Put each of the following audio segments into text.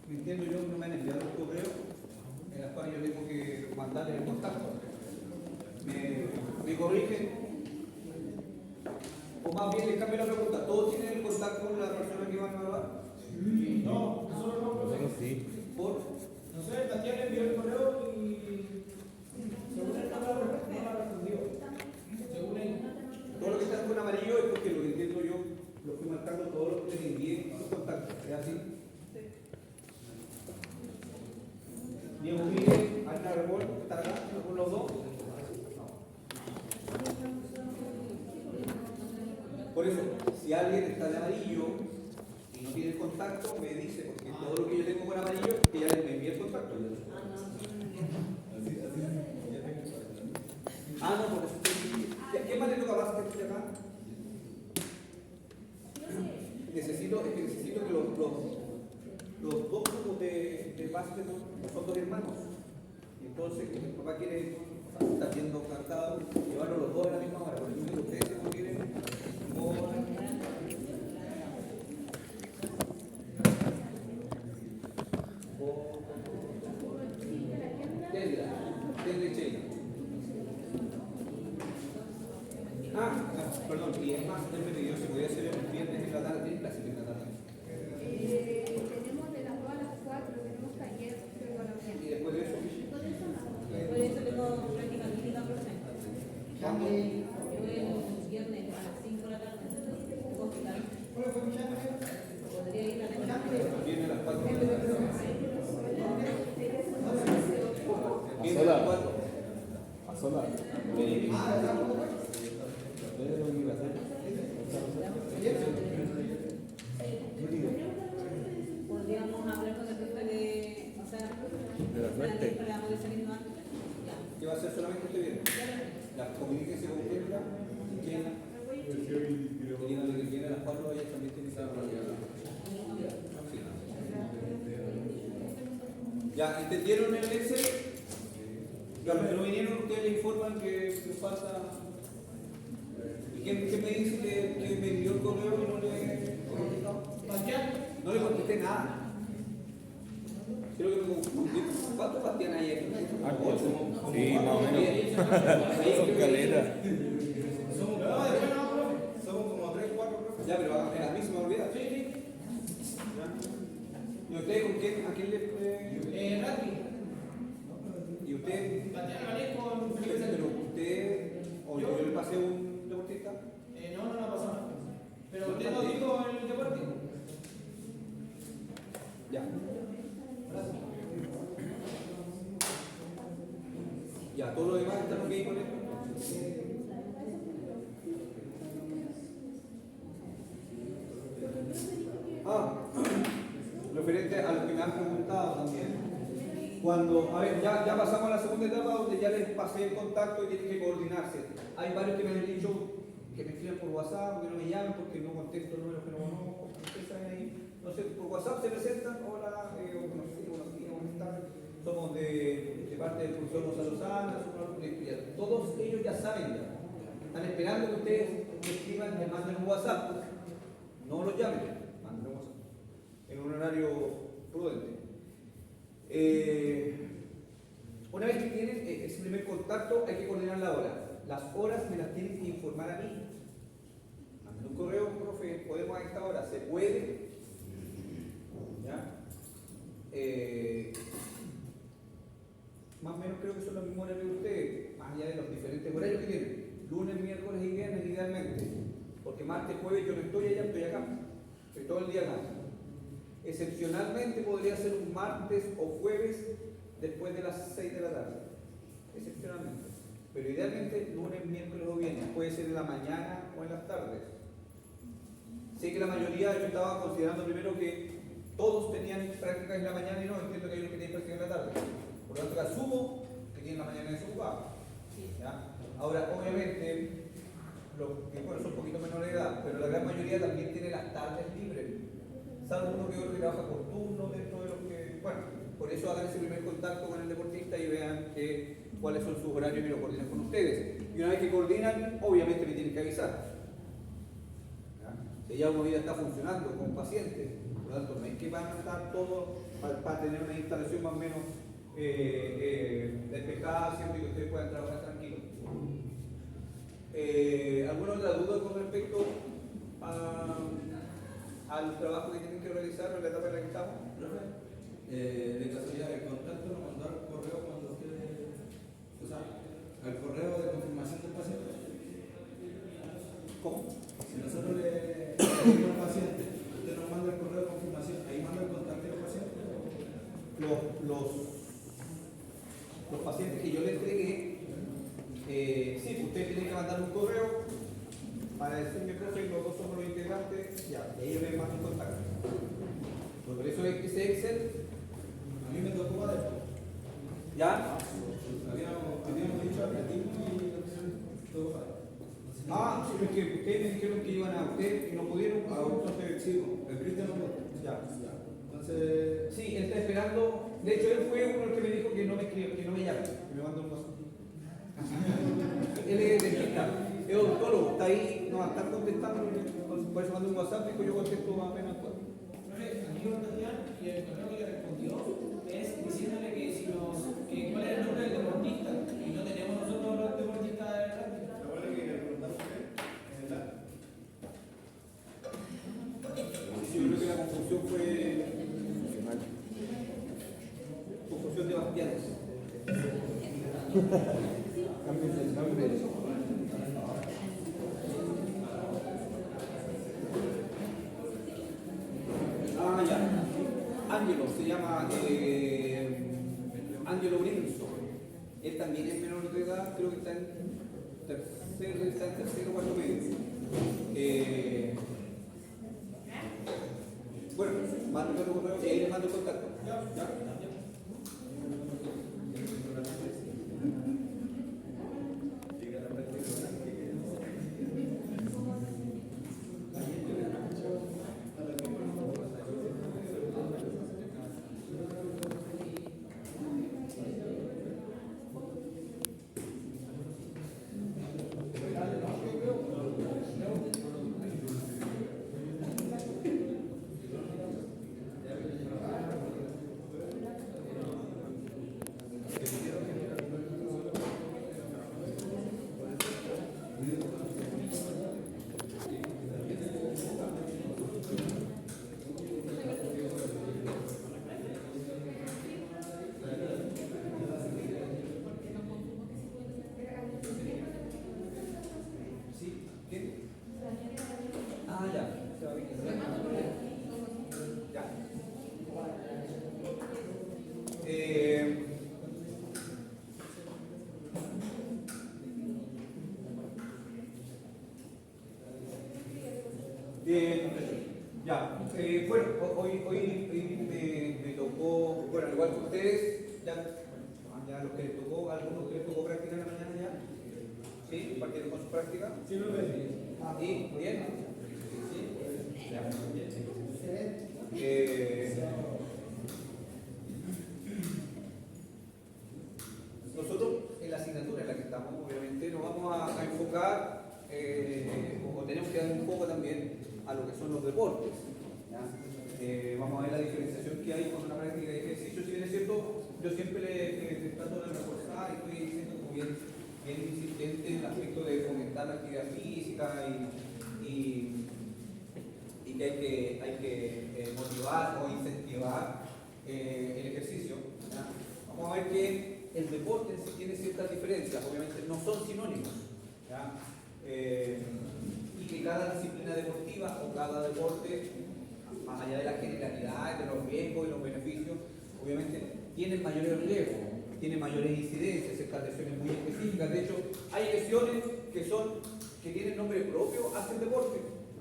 Me entiendo yo que no me han enviado un correo en las cuales yo tengo que mandarle el contacto. ¿Me corrigen? O más bien les cambio la pregunta. ¿Todos tienen el contacto con la persona que van a hablar? Sí. No, nosotros no. Nosotros sí. ¿Por? No sé, Tatiana envió el correo y según él no la respondió. Según él. Todo lo que está con amarillo es porque lo que entiendo yo lo fui marcando todos los que les envié sus contactos. ¿Es así? Diego Miguel, Ana Arbol, ¿están acá? ¿Con los dos? Por eso, si alguien está de amarillo y no tiene el contacto, me dice, porque todo lo que yo tengo con amarillo es que ya les me envié el contacto. Ah, no, por eso estoy. ¿Qué más le toca más que estoy acá? Necesito que los dos grupos de base son dos hermanos. Y entonces, mi papá quiere, está viendo cantado, llevarlos los dos a la misma hora. Por eso ustedes no quieren. Perdón, y es más, él me pidió si podía hacer el viernes en la tarde, ¿tiene clase en la tarde? Tenemos de las 2 a las 4, tenemos taller, pero a la mañana. Y después de eso, Por eso tengo práctica clínica presente. ¿cuándo? Yo el viernes a las 5 de la tarde. Tengo hospital. Podría ir a la tarde. Viene a las 4. ¿A Viene a las 4. ¿A sola? Podríamos hablar con el jefe de. O sea, De la suerte. para poder salir más antes. ¿Qué va a hacer solamente este viernes? La comuníquese con Kendra y Kena. Y díganle que viene a las 4, ella también tiene que estar ya, ¿entendieron el Excel? Ya, pero vinieron, ustedes le informan que falta. ¿Y qué me dice que me envió el correo y no le contestó? No le contesté nada. Creo que me confundí. ¿Cuántos Bastián hay aquí? Sí, más o menos. Son caletas. Somos como 3, 4. Ya, pero a mí se me olvida. Sí. ¿Y usted con quién? ¿A quién le Randy. ¿Y usted? Tatiana Valés con Felipe Pero usted, o yo le pasé un deportista. No pasó nada. Pero usted no dijo en el deporte. Ya. Ya, todo lo demás está ok con esto. Referente a lo que me han preguntado también. Cuando, a ver, ya pasamos a la segunda etapa donde ya les pasé el contacto y tienen que coordinarse. Hay varios que me han dicho que me escriban por WhatsApp, que no me llamen porque no contesto números que no conozco. Ustedes saben ahí, no sé, por WhatsApp se presentan, hola, buenos días, buenas tardes. Somos de parte del profesor Gonzalo Sandra, todos ellos ya saben ya. Están esperando que ustedes me escriban, me manden un WhatsApp. No los llamen, manden un WhatsApp. En un horario prudente. Una vez que tienen ese primer contacto, hay que coordinar la hora. Las horas me las tienen que informar a mí. Manden un correo, profe, podemos a esta hora, se puede. ¿Ya? Más o menos creo que son los mismos horarios de ustedes, más allá de los diferentes horarios que tienen. Lunes, miércoles y viernes, idealmente. Porque martes, jueves yo no estoy allá, estoy acá. Estoy todo el día acá. Excepcionalmente podría ser un martes o jueves después de las 6 de la tarde. Excepcionalmente. Pero idealmente lunes, miércoles o viernes. Puede ser en la mañana o en las tardes. Sé que la mayoría, yo estaba considerando primero que todos tenían prácticas en la mañana y no, entiendo que hay unos que tienen prácticas en la tarde. Por lo tanto, asumo que tienen la mañana desocupada. ¿Ya? Ahora, obviamente, los que bueno, son un poquito menor de edad, pero la gran mayoría también tiene las tardes libres. Salvo uno que otro que trabaja por turno dentro de los que. Bueno, por eso hagan ese primer contacto con el deportista y vean cuáles son sus horarios y lo coordinan con ustedes. Y una vez que coordinan, obviamente me tienen que avisar. ¿Ya? Si ya una vida está funcionando con pacientes, Por lo tanto, no es que van a estar todos para tener una instalación más o menos despejada, ¿cierto? Y que ustedes puedan trabajar tranquilos. ¿Alguna otra duda con respecto al trabajo que tienen que realizar en la etapa en la que estamos? De casualidad, el contacto nos mandó al correo cuando usted, o sea, al correo de confirmación del paciente. ¿Cómo? Si nosotros le decimos al paciente, usted nos manda el correo de confirmación, ahí manda el contacto del paciente. Los pacientes que yo les entregué, sí, ustedes tienen que mandar un correo para decirme, profe, los dos somos los integrantes, ya, y ellos les mandan contacto. Por eso es que ese Excel, A mí me tocó cuaderno. ¿ya? Habíamos dicho atletismo y todo cuaderno. Ah, sí, es que ustedes me dijeron que iban a ustedes y no pudieron, entonces sí, El Cristian no pudo. ya. Entonces, Sí, él está esperando, de hecho él fue uno que me dijo que no me escribió, que no me llame, que me mandó un WhatsApp. Él es dentista, es odontólogo, está ahí, no va a estar contestando, por eso mandó un WhatsApp, dijo yo contesto apenas puedo. Aquí lo Tatiana, y el correo que le respondió es diciéndole que si que cuál era el nombre del deportista y no tenemos nosotros los deportistas de verdad. Sí, yo creo que la confusión fue confusión de Bastianes. Cámbiense el nombre. Ah, ya. Ángelo, se llama Ángelo Brinson. Él también es menor de edad, creo que está en tercero, cuarto medio. Bueno, mando el correo y ahí les mando el contacto. ¿Ya? Ya, bueno, hoy me tocó, bueno, al igual que ustedes, ya los que les tocó, algunos que les tocó práctica en la mañana ya, ¿sí? ¿Partieron con su práctica? Sí, lo ves. ¿Sí? ¿Bien? ¿Sí? Ya. Nosotros en la asignatura en la que estamos, obviamente, nos vamos a enfocar, o tenemos que dar un poco también a lo que son los deportes. ¿Ya? Vamos a ver la diferenciación que hay con una práctica de ejercicio. Si bien es cierto, yo siempre le trato de reforzar y estoy diciendo como bien insistente en el aspecto de fomentar la actividad física y que hay que motivar o incentivar el ejercicio. ¿Ya? Vamos a ver que el deporte en sí tiene ciertas diferencias, obviamente no son sinónimos. ¿Ya? Y que cada disciplina deportiva o cada deporte, más allá de la generalidad, de los riesgos y los beneficios, obviamente tienen mayores riesgos, tienen mayores incidencias, estas lesiones muy específicas. De hecho, hay lesiones que tienen nombre propio, hacen deporte.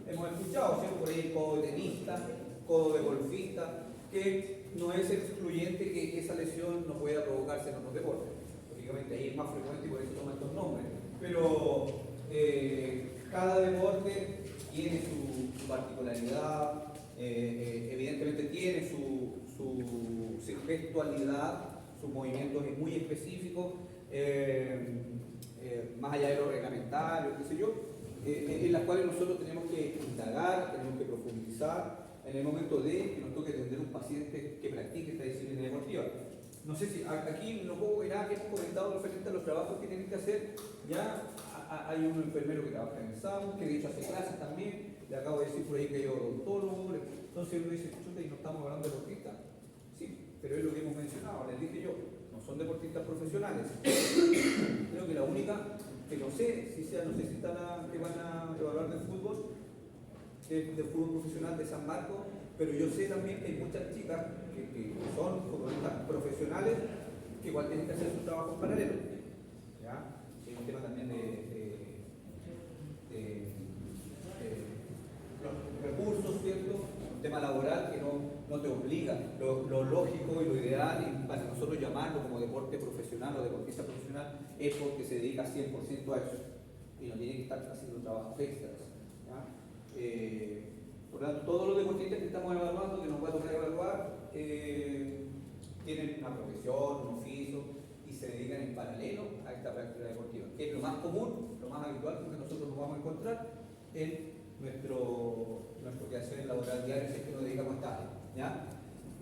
Hemos escuchado, ¿cierto? Por ahí el codo de tenista, codo de golfista, que no es excluyente que esa lesión no pueda provocarse en otros deportes. Lógicamente ahí es más frecuente y por eso toman estos nombres. Pero cada deporte tiene su particularidad, evidentemente tiene su gestualidad, sus movimientos muy específicos, más allá de lo reglamentario, qué sé yo, en las cuales nosotros tenemos que indagar, tenemos que profundizar en el momento de que nos toque atender un paciente que practique esta disciplina deportiva. No sé si aquí no puedo ver nada que hemos comentado referente a los trabajos que tienen que hacer. Ya hay un enfermero que trabaja en el SAMU, que de hecho hace clases también. Le acabo de decir por ahí que hay odontólogo. Entonces uno dice, chuta, y no estamos hablando de deportistas. Sí, pero es lo que hemos mencionado, les dije yo, no son deportistas profesionales. Creo que la única que no sé si sea, no sé si está la que van a evaluar del fútbol profesional de San Marcos, pero yo sé también que hay muchas chicas que son futbolistas profesionales que igual tienen que hacer su trabajo en paralelo. ¿Ya? Es un tema también de los recursos, ¿cierto? Un tema laboral que no te obliga. Lo lógico y lo ideal, y para nosotros llamarlo como deporte profesional o deportista profesional, es porque se dedica 100% a eso y no tiene que estar haciendo trabajos extras. ¿Ya? Por lo tanto, todos los deportistas que estamos evaluando, que nos va a tocar evaluar, tienen una profesión, un oficio y se dedican en paralelo a esta práctica deportiva, que es lo más común, lo más habitual que nosotros nos vamos a encontrar en nuestro quehacer laboral diario, si es que nos dedicamos a esta área. ¿Ya?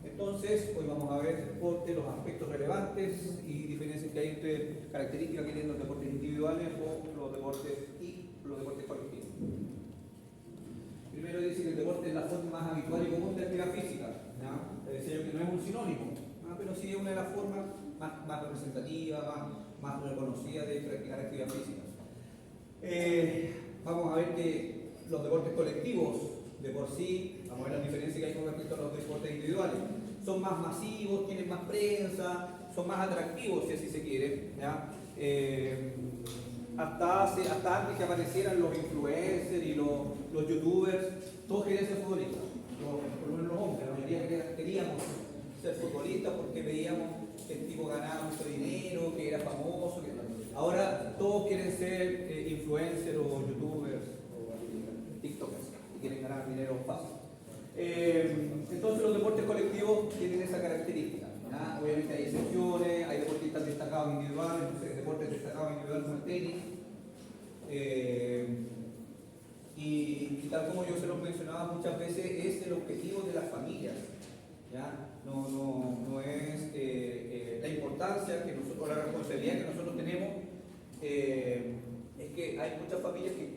Entonces, hoy vamos a ver deporte, los aspectos relevantes y diferencias que hay entre características que tienen los deportes individuales o los deportes colectivos. Primero dice que el deporte es la forma más habitual y común de actividad física. ¿Ya? Decía yo que no es un sinónimo, pero sí es una de las formas más representativas, más reconocidas de practicar actividad física. Vamos a ver que los deportes colectivos, de por sí, vamos a ver las diferencias que hay con respecto a los deportes individuales. Son más masivos, tienen más prensa, son más atractivos, si así se quiere. ¿Ya? Hasta antes que aparecieran los influencers y los youtubers, todos querían ser futbolistas. Por lo menos los hombres, la mayoría queríamos ser futbolistas porque veíamos que el tipo ganaba mucho dinero, que era famoso. Ahora todos quieren ser influencers o youtubers o tiktokers y quieren ganar dinero fácil. Entonces los deportes colectivos tienen esa característica. ¿Ya? Obviamente hay excepciones, hay deportistas destacados individuales, no sé, deportes destacados individuales como el tenis. Y tal como yo se los mencionaba muchas veces, es el objetivo de las familias. ¿Ya? No es la importancia que nosotros, la responsabilidad que nosotros tenemos, es que hay muchas familias que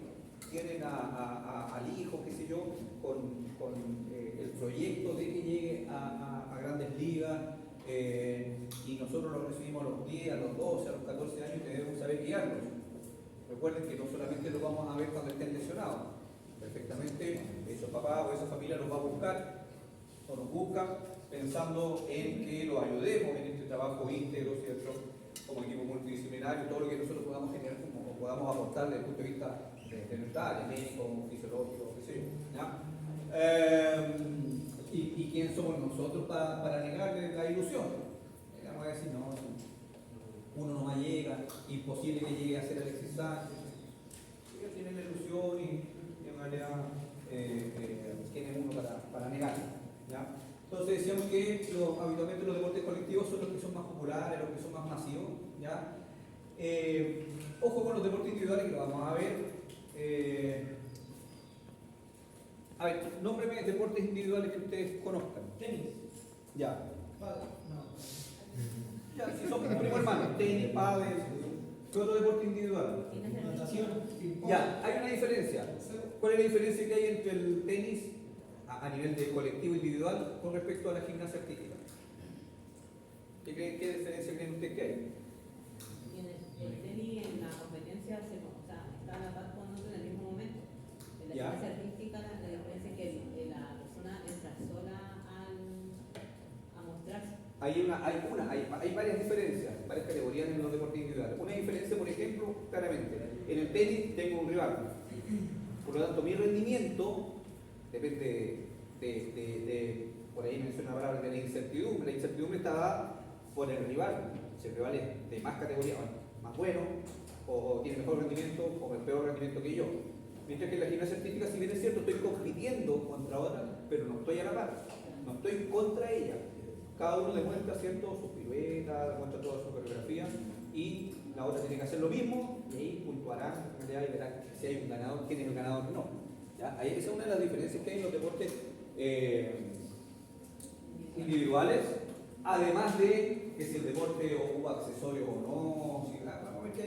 tienen al hijo, qué sé yo, con el proyecto de que llegue a grandes ligas, y nosotros lo recibimos a los 10, a los 12, a los 14 años y debemos saber guiarlos. Recuerden que no solamente lo vamos a ver cuando estén lesionados, perfectamente esos papás o esa familia los va a buscar o nos busca pensando en que los ayudemos en este trabajo íntegro, ¿cierto? Como equipo multidisciplinario, todo lo que nosotros podamos generar, como podamos aportar desde el punto de vista de nuestra área, médico, fisiológico, qué sé yo. ¿Ya? ¿Y quién somos nosotros para negarle la ilusión? Vamos a decir, no, uno no llega, imposible que llegue a ser Alexis Sánchez. Ellos tienen la ilusión y en realidad quién es uno para negarlo. ¿Ya? Entonces decíamos que habitualmente los deportes colectivos son los que son más populares, los que son más masivos. ¿Ya? Ojo con los deportes individuales que lo vamos a ver. Nómbreme deportes individuales que ustedes conozcan. Tenis. Ya. Pádel. No. Ya, si son primo hermano, tenis, pádel, ¿qué otro deporte individual? Natación. ping-pong. Ya, hay una diferencia. ¿Cuál es la diferencia que hay entre el tenis a nivel de colectivo individual con respecto a la gimnasia artística? ¿Qué diferencia creen ustedes que hay? El tenis en la competencia está a la par con nosotros en el mismo momento. En la Ya. gimnasia artística la diferencia es que la persona entra sola a mostrarse. Hay varias diferencias, varias categorías en los deportes individuales. Una diferencia, por ejemplo, claramente, en el tenis tengo un rival. Por lo tanto, mi rendimiento depende por ahí menciona la palabra de la incertidumbre. La incertidumbre está dada por el rival. Si el rival es de más categoría, más bueno, o tiene mejor rendimiento, o el peor rendimiento que yo. Mientras que en la gimnasia artística, si bien es cierto, estoy compitiendo contra otra, pero no estoy a la par, no estoy contra ella. Cada uno demuestra, ¿cierto?, sus piruetas, demuestra toda su coreografía, y la otra tiene que hacer lo mismo, y ahí puntuarán en realidad y verán si hay un ganador, quién es el ganador o no. ¿Ya? Esa es una de las diferencias que hay en los deportes individuales, además de que si el deporte ocupa accesorios o no. Si, vamos a ver que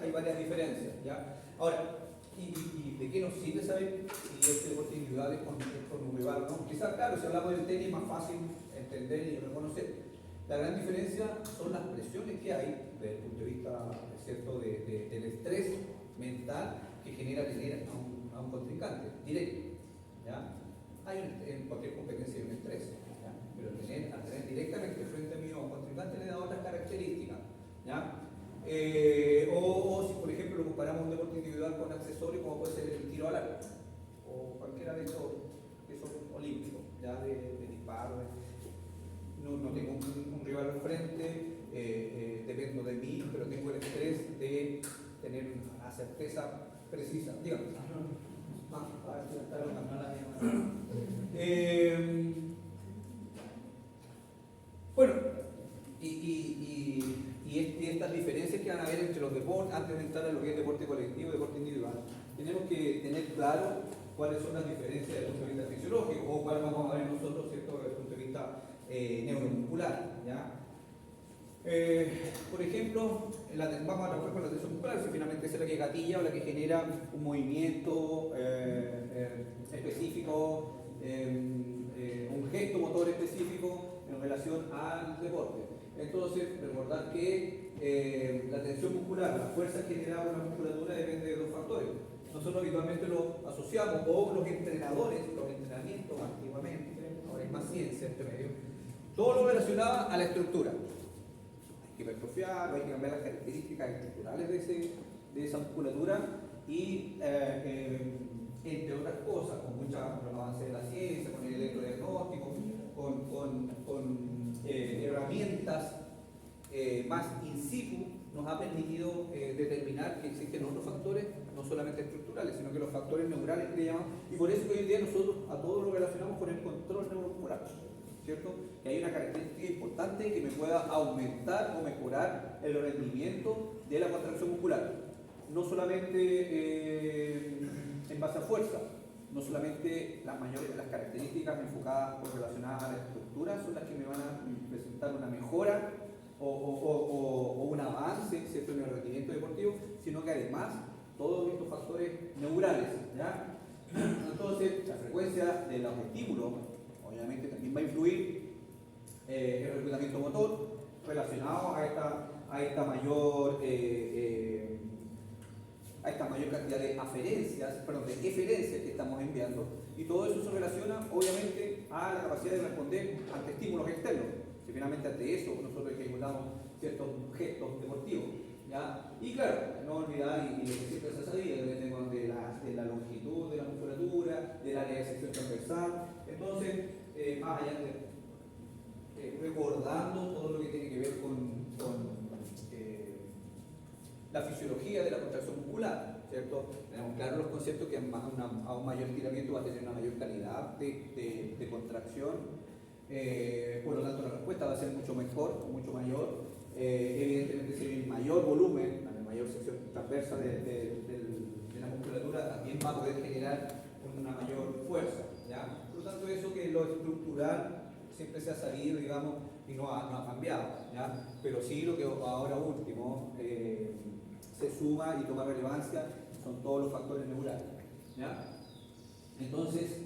hay varias diferencias. ¿Ya? Ahora, ¿y de qué nos sirve saber si este deporte individual es con un rival o no? Quizás, claro, si hablamos del tenis es más fácil entender y reconocer. La gran diferencia son las presiones que hay desde el punto de vista, ¿cierto?, del estrés mental que genera tener a un contrincante directo. ¿Ya? En cualquier competencia hay un estrés, ¿ya? Pero al tener directamente frente a mí a un contrincante le da otras características. ¿Ya? O si por ejemplo lo comparamos un deporte individual con accesorios como puede ser el tiro al arco o cualquiera de esos olímpicos, ya de disparo. No tengo un rival al frente, dependo de mí, pero tengo el estrés de tener una certeza precisa. Dígame. Bueno, y estas diferencias que van a haber entre los deportes, antes de entrar a lo que es deporte colectivo y deporte individual, tenemos que tener claro cuáles son las diferencias desde el punto de vista fisiológico o cuáles vamos a ver nosotros, ¿cierto?, desde el punto de vista neuromuscular. ¿Ya? Por ejemplo, vamos a trabajar con la tensión muscular, si finalmente es la que gatilla o la que genera un movimiento específico, un gesto motor específico en relación al deporte. Entonces, recordar que la tensión muscular, la fuerza generada por la musculatura depende de dos factores. Nosotros habitualmente lo asociamos, o los entrenadores, los entrenamientos antiguamente, ahora hay más ciencia entre medio, todo lo relacionado a la estructura. Hay que hipertrofiar, hay que cambiar las características estructurales de esa musculatura y, entre otras cosas, con mucha avance de la ciencia, con el electrodiagnóstico, con herramientas más in situ, nos ha permitido determinar que existen otros factores, no solamente estructurales, sino que los factores neurales que le llamamos, y por eso que hoy en día nosotros a todos lo relacionamos con el control neuromuscular, ¿cierto? Que hay una característica importante que me pueda aumentar o mejorar el rendimiento de la contracción muscular, no solamente en base a fuerza, no solamente las características enfocadas o relacionadas a la estructura son las que me van a presentar una mejora o un avance, ¿cierto?, en el rendimiento deportivo, sino que además todos estos factores neurales. ¿Ya? Entonces, la frecuencia de los estímulos obviamente también va a influir el reclutamiento motor relacionado a esta mayor cantidad de eferencias que estamos enviando, y todo eso se relaciona obviamente a la capacidad de responder ante estímulos externos. Si finalmente ante eso nosotros ejecutamos ciertos gestos deportivos, ¿ya? Y claro, no olvidar, y lo que siempre se ha sabido, depende de la longitud de la musculatura, del área de sección transversal. Entonces, más allá de recordando todo lo que tiene que ver con la fisiología de la contracción muscular, ¿cierto? Tenemos claro los conceptos que a un mayor estiramiento va a tener una mayor calidad de contracción. Por lo tanto la respuesta va a ser mucho mejor o mucho mayor. Evidentemente, si hay mayor volumen, la mayor sección transversa de la musculatura también va a poder generar una mayor fuerza. ¿Ya? Por lo tanto, eso que lo estructural siempre se ha sabido, digamos, y no ha cambiado. ¿Ya? Pero sí lo que ahora último se suma y toma relevancia son todos los factores neurales. ¿Ya? Entonces,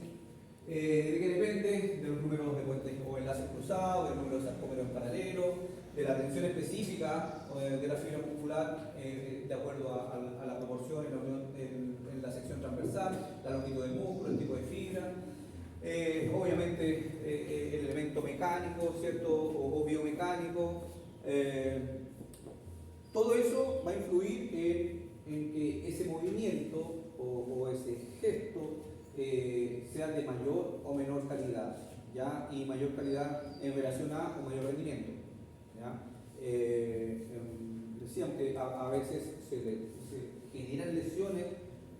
¿de qué depende? De los números de puentes o enlaces cruzados, del número de sarcómeros paralelos, de la tensión específica de la fibra muscular de acuerdo a la proporción en la sección transversal, la longitud del músculo, el tipo de fibra, obviamente el elemento mecánico, ¿cierto? O biomecánico. Todo eso va a influir en que ese movimiento o ese gesto sea de mayor o menor calidad, ¿ya? Y mayor calidad en relación a un mayor rendimiento. ¿Ya? Decíamos que a veces se generan lesiones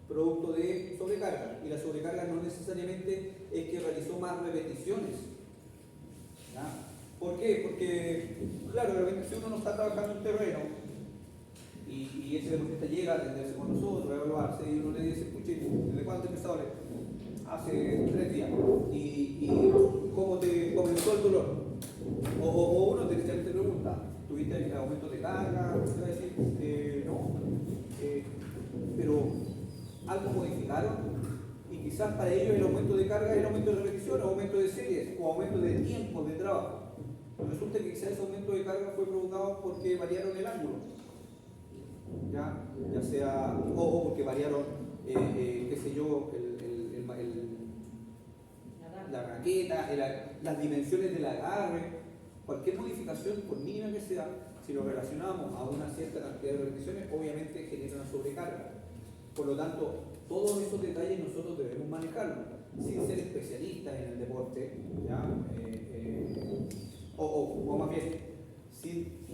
producto de sobrecarga, y la sobrecarga no necesariamente es que realizó más repeticiones. ¿Ya? ¿Por qué? Porque, claro, de repente si uno no está trabajando en terreno y ese deportista llega a atenderse con nosotros, a evaluarse, y uno le dice, escuche, ¿desde cuándo te empezó a doler? hace 3 días y cómo te comenzó el dolor. O uno te pregunta, ¿tuviste aumento de carga? Te va a decir, no, pero algo modificaron y quizás para ellos el aumento de carga es el aumento de repetición, aumento de series o aumento de tiempo de trabajo. Resulta que quizás ese aumento de carga fue provocado porque variaron el ángulo, ya sea, o porque variaron, qué sé yo, la raqueta, las dimensiones del agarre, cualquier modificación, por mínima que sea, si lo relacionamos a una cierta cantidad de repeticiones, obviamente genera una sobrecarga. Por lo tanto, todos esos detalles nosotros debemos manejarlos, sin ser especialistas en el deporte, ¿ya? O más bien, sin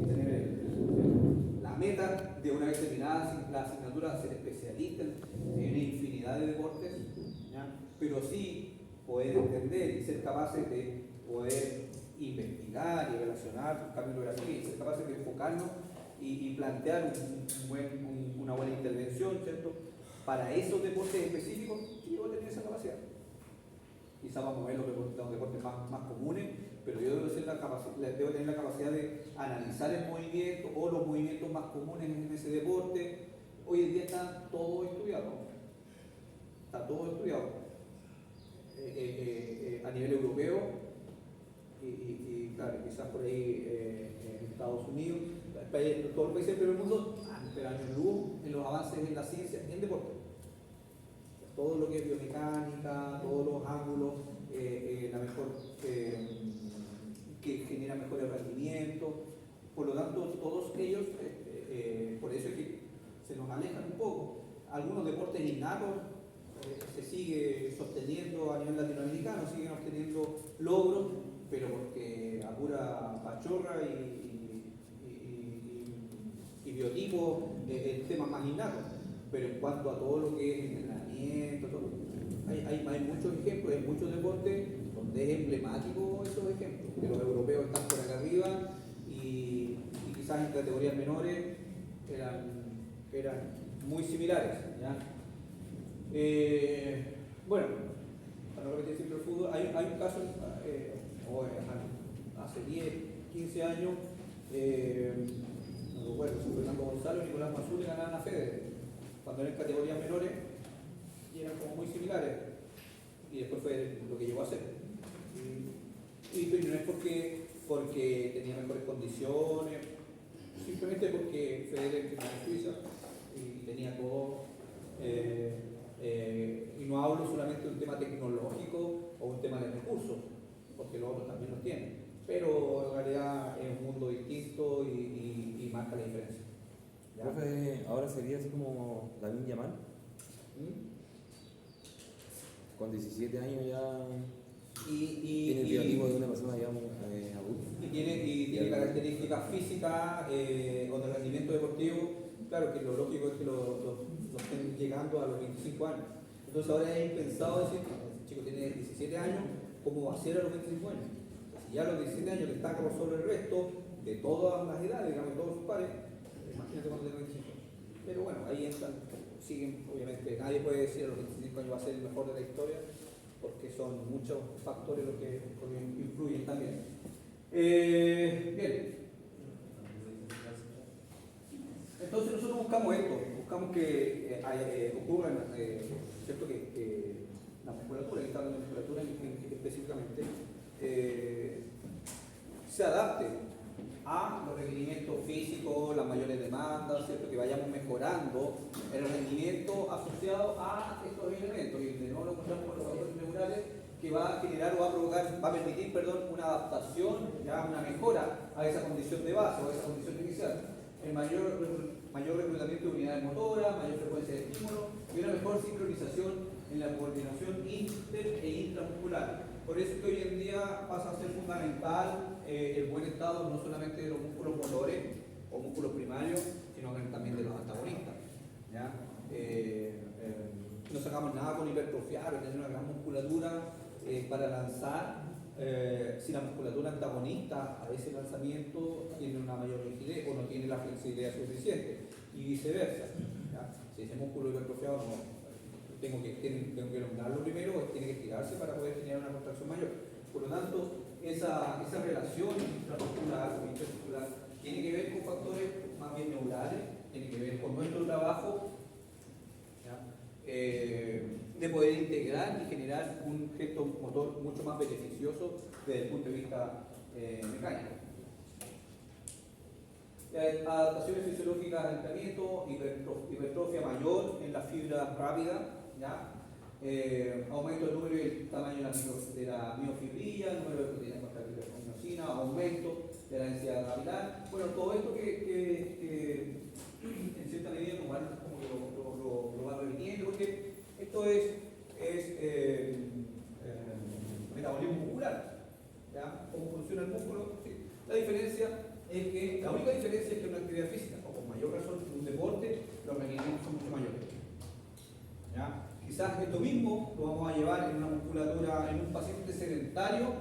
tener la meta de una vez terminada la asignatura ser especialista en una infinidad de deportes, ¿ya? Pero sí poder entender y ser capaces de poder investigar y relacionar cambios de grafía y ser capaces de enfocarnos y plantear una buena intervención, ¿cierto? Para esos deportes específicos, sí debo tener esa capacidad. Quizás vamos a ver los deportes más comunes, pero yo debo tener la capacidad de analizar el movimiento o los movimientos más comunes en ese deporte. Hoy en día está todo estudiado. Está todo estudiado. A nivel europeo y claro, quizás por ahí en Estados Unidos, todos los países del mundo han años luz en los avances en la ciencia, en deporte. Todo lo que es biomecánica, todos los ángulos, la mejor, que genera mejores rendimientos. Por lo tanto, todos ellos, por eso es que se nos alejan un poco. Algunos deportes innatos se sigue sosteniendo a nivel latinoamericano, siguen obteniendo logros, pero porque a pura pachorra y biotipo el tema más innato. Pero en cuanto a todo lo que es entrenamiento, hay muchos ejemplos, hay muchos deportes donde es emblemático esos ejemplos, que los europeos están por acá arriba y quizás en categorías menores eran muy similares, ¿ya? Bueno, para no repetir siempre el fútbol, hay un caso hace 10, 15 años, no recuerdo si Fernando Gonzalo y Nicolás Mazú le ganaron a Federer cuando eran categorías menores y eran como muy similares y después fue lo que llegó a ser. Y no es porque tenía mejores condiciones, simplemente porque Federer era de Suiza y tenía todo. Y no hablo solamente de un tema tecnológico o un tema de recursos, porque los otros también los tienen, pero en realidad es un mundo distinto y marca la diferencia. ¿Ya? Profe, ahora sería así como Lamine Yamal, con 17 años ya tiene el biotipo de una persona, digamos, adulta. Y tiene características físicas o de rendimiento deportivo. Claro que lo lógico es que los estén llegando a los 25 años. Entonces ahora es impensado decir, el chico tiene 17 años, ¿cómo va a ser a los 25 años? Si ya a los 17 años le está como sobre el resto de todas las edades, digamos, todos sus pares, imagínate cuando tenga 25 años. Pero bueno, ahí entran, siguen, obviamente, nadie puede decir a los 25 años va a ser el mejor de la historia, porque son muchos factores los que influyen también. Bien. Entonces nosotros buscamos esto, buscamos que ocurran, ¿cierto? Que la musculatura, que está hablando de musculatura específicamente, se adapte a los requerimientos físicos, las mayores demandas, ¿cierto? Que vayamos mejorando el rendimiento asociado a estos elementos y de nuevo lo encontramos con los factores regulares que va a generar o va a permitir una adaptación, ya una mejora a esa condición de base o a esa condición inicial. El mayor reclutamiento de unidades motoras, mayor frecuencia de estímulo y una mejor sincronización en la coordinación inter e intramuscular. Por eso es que hoy en día pasa a ser fundamental el buen estado no solamente de los músculos motores o músculos primarios, sino también de los antagonistas. ¿Ya? No sacamos nada con hipertrofiar o tener una gran musculatura para lanzar. Si la musculatura antagonista a ese lanzamiento tiene una mayor rigidez o no tiene la flexibilidad suficiente y viceversa. ¿Ya? Si ese músculo hipertrofiado no tengo que nombrarlo primero, tiene que estirarse para poder generar una contracción mayor. Por lo tanto, esa relación infraestructural o infraestructural tiene que ver con factores más bien neurales, tiene que ver con nuestro trabajo, ¿ya? De poder integrar y generar un gesto motor mucho más beneficioso desde el punto de vista mecánico. Adaptaciones fisiológicas al entrenamiento, hipertrofia mayor en la fibra rápida, ¿ya? Aumento del número y el tamaño de la miofibrilla, número de proteínas contactiles con miosina, aumento de la densidad capilar. Bueno, todo esto que en cierta medida igual como lo va repitiendo, porque esto es metabolismo muscular, ¿ya? ¿Cómo funciona el músculo? Sí. La única diferencia es que una actividad física, o con mayor razón un deporte, los requerimientos son mucho mayores. ¿Ya? Quizás esto mismo lo vamos a llevar en una musculatura, en un paciente sedentario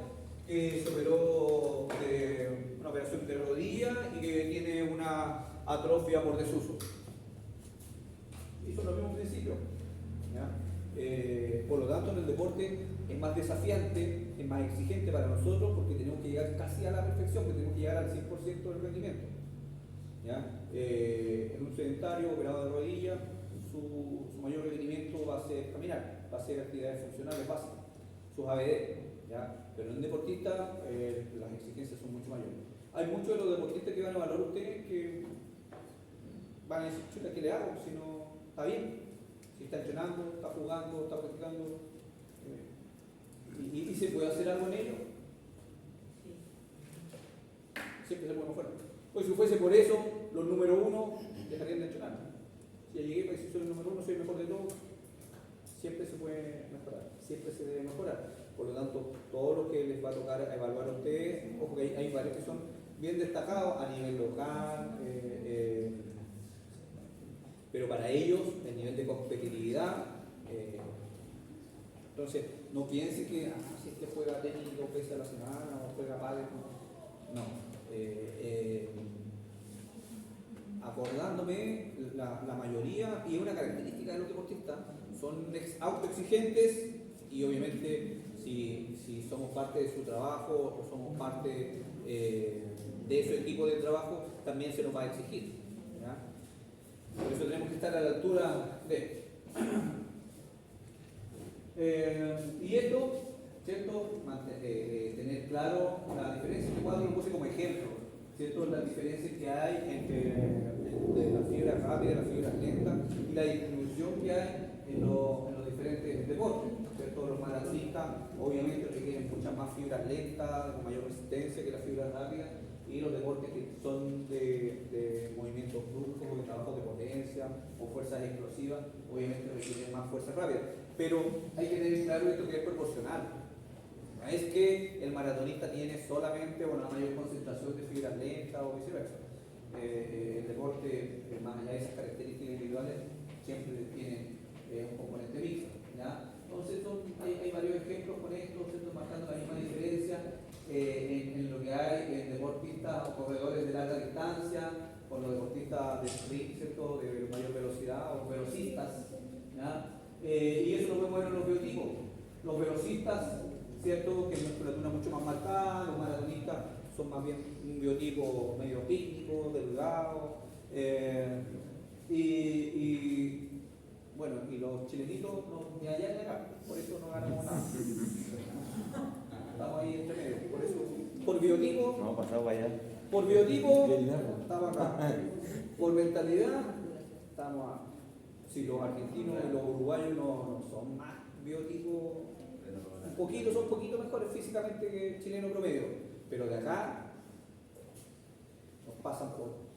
que se operó de una operación de rodilla y que tiene una atrofia por desuso. Y son los mismos principios. ¿Ya? Por lo tanto, en el deporte es más desafiante, es más exigente para nosotros porque tenemos que llegar casi a la perfección, porque tenemos que llegar al 100% del rendimiento. ¿Ya? En un sedentario operado de rodilla, su mayor requerimiento va a ser caminar, va a ser actividades funcionales básicas, sus ABD, ¿ya? Pero en un deportista las exigencias son mucho mayores. Hay muchos de los deportistas que van a evaluar ustedes que van a decir, chuta, ¿qué le hago? Si no está bien, si está entrenando, está jugando, está practicando, y se puede hacer algo en ello. Siempre se puede mejorar. Pues si fuese por eso, los número 1 dejarían de entrenar. Si ya llegué para decir soy el número 1, soy el mejor de todos, siempre se puede mejorar, siempre se debe mejorar. Por lo tanto, todo lo que les va a tocar a evaluar a ustedes, ojo que hay varios que son bien destacados a nivel local, pero para ellos, el nivel de competitividad, entonces, no piensen que si es que juega tenis 2 veces a la semana o juega pádel, no. Acordándome, la mayoría, y es una característica de los deportistas, son autoexigentes y obviamente si somos parte de su trabajo o somos parte de su equipo de trabajo, también se nos va a exigir. ¿Ya? Por eso tenemos que estar a la altura de... y esto, ¿cierto? Tener claro la diferencia, este cuadro lo puse como ejemplo, ¿cierto? Las diferencias que hay entre la fibra rápida y la fibra lenta y la distribución que hay en los diferentes deportes, ¿cierto? Los maratonistas obviamente requieren muchas más fibras lentas, con mayor resistencia que las fibras rápidas, y los deportes que son de movimientos bruscos, de trabajo de potencia o fuerzas explosivas, obviamente requieren más fuerza rápida. Pero hay que tener claro esto que es proporcional. No es que el maratonista tiene solamente una mayor concentración de fibras lentas o viceversa. El deporte, más allá de esas características individuales, siempre tiene un componente mixto. ¿Ya? Entonces hay varios ejemplos con esto, marcando la misma diferencia en lo que hay en deportistas o corredores de larga distancia, con los deportistas de sprint, ¿cierto? De mayor velocidad o velocistas. ¿Ya? Y eso lo vemos en los biotipos. Los velocistas, ¿cierto? Que es una musculatura mucho más marcada, los maratonistas son más bien un biotipo medio pícnico, delgado, y bueno, y los chilenitos ni allá ni acá, por eso no ganamos nada. Estamos ahí entre medio, por eso, por biotipo, No, pasado para allá. por biotipo, Bien largo. estamos acá. Por mentalidad, estamos acá. Si los argentinos y los uruguayos no son más biotipos, son un poquito mejores físicamente que el chileno promedio, pero de acá nos pasan por.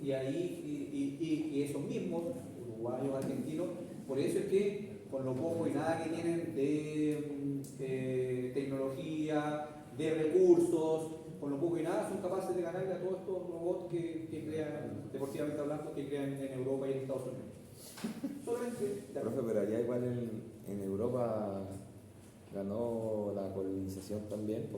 Y ahí, y esos mismos, uruguayos, argentinos, por eso es que con lo poco y nada que tienen de tecnología, de recursos, con lo poco y nada son capaces de ganarle a todos estos robots que crean, deportivamente hablando, que crean en Europa y en Estados Unidos. Solamente. Profe, pero allá igual en Europa ganó la colonización también,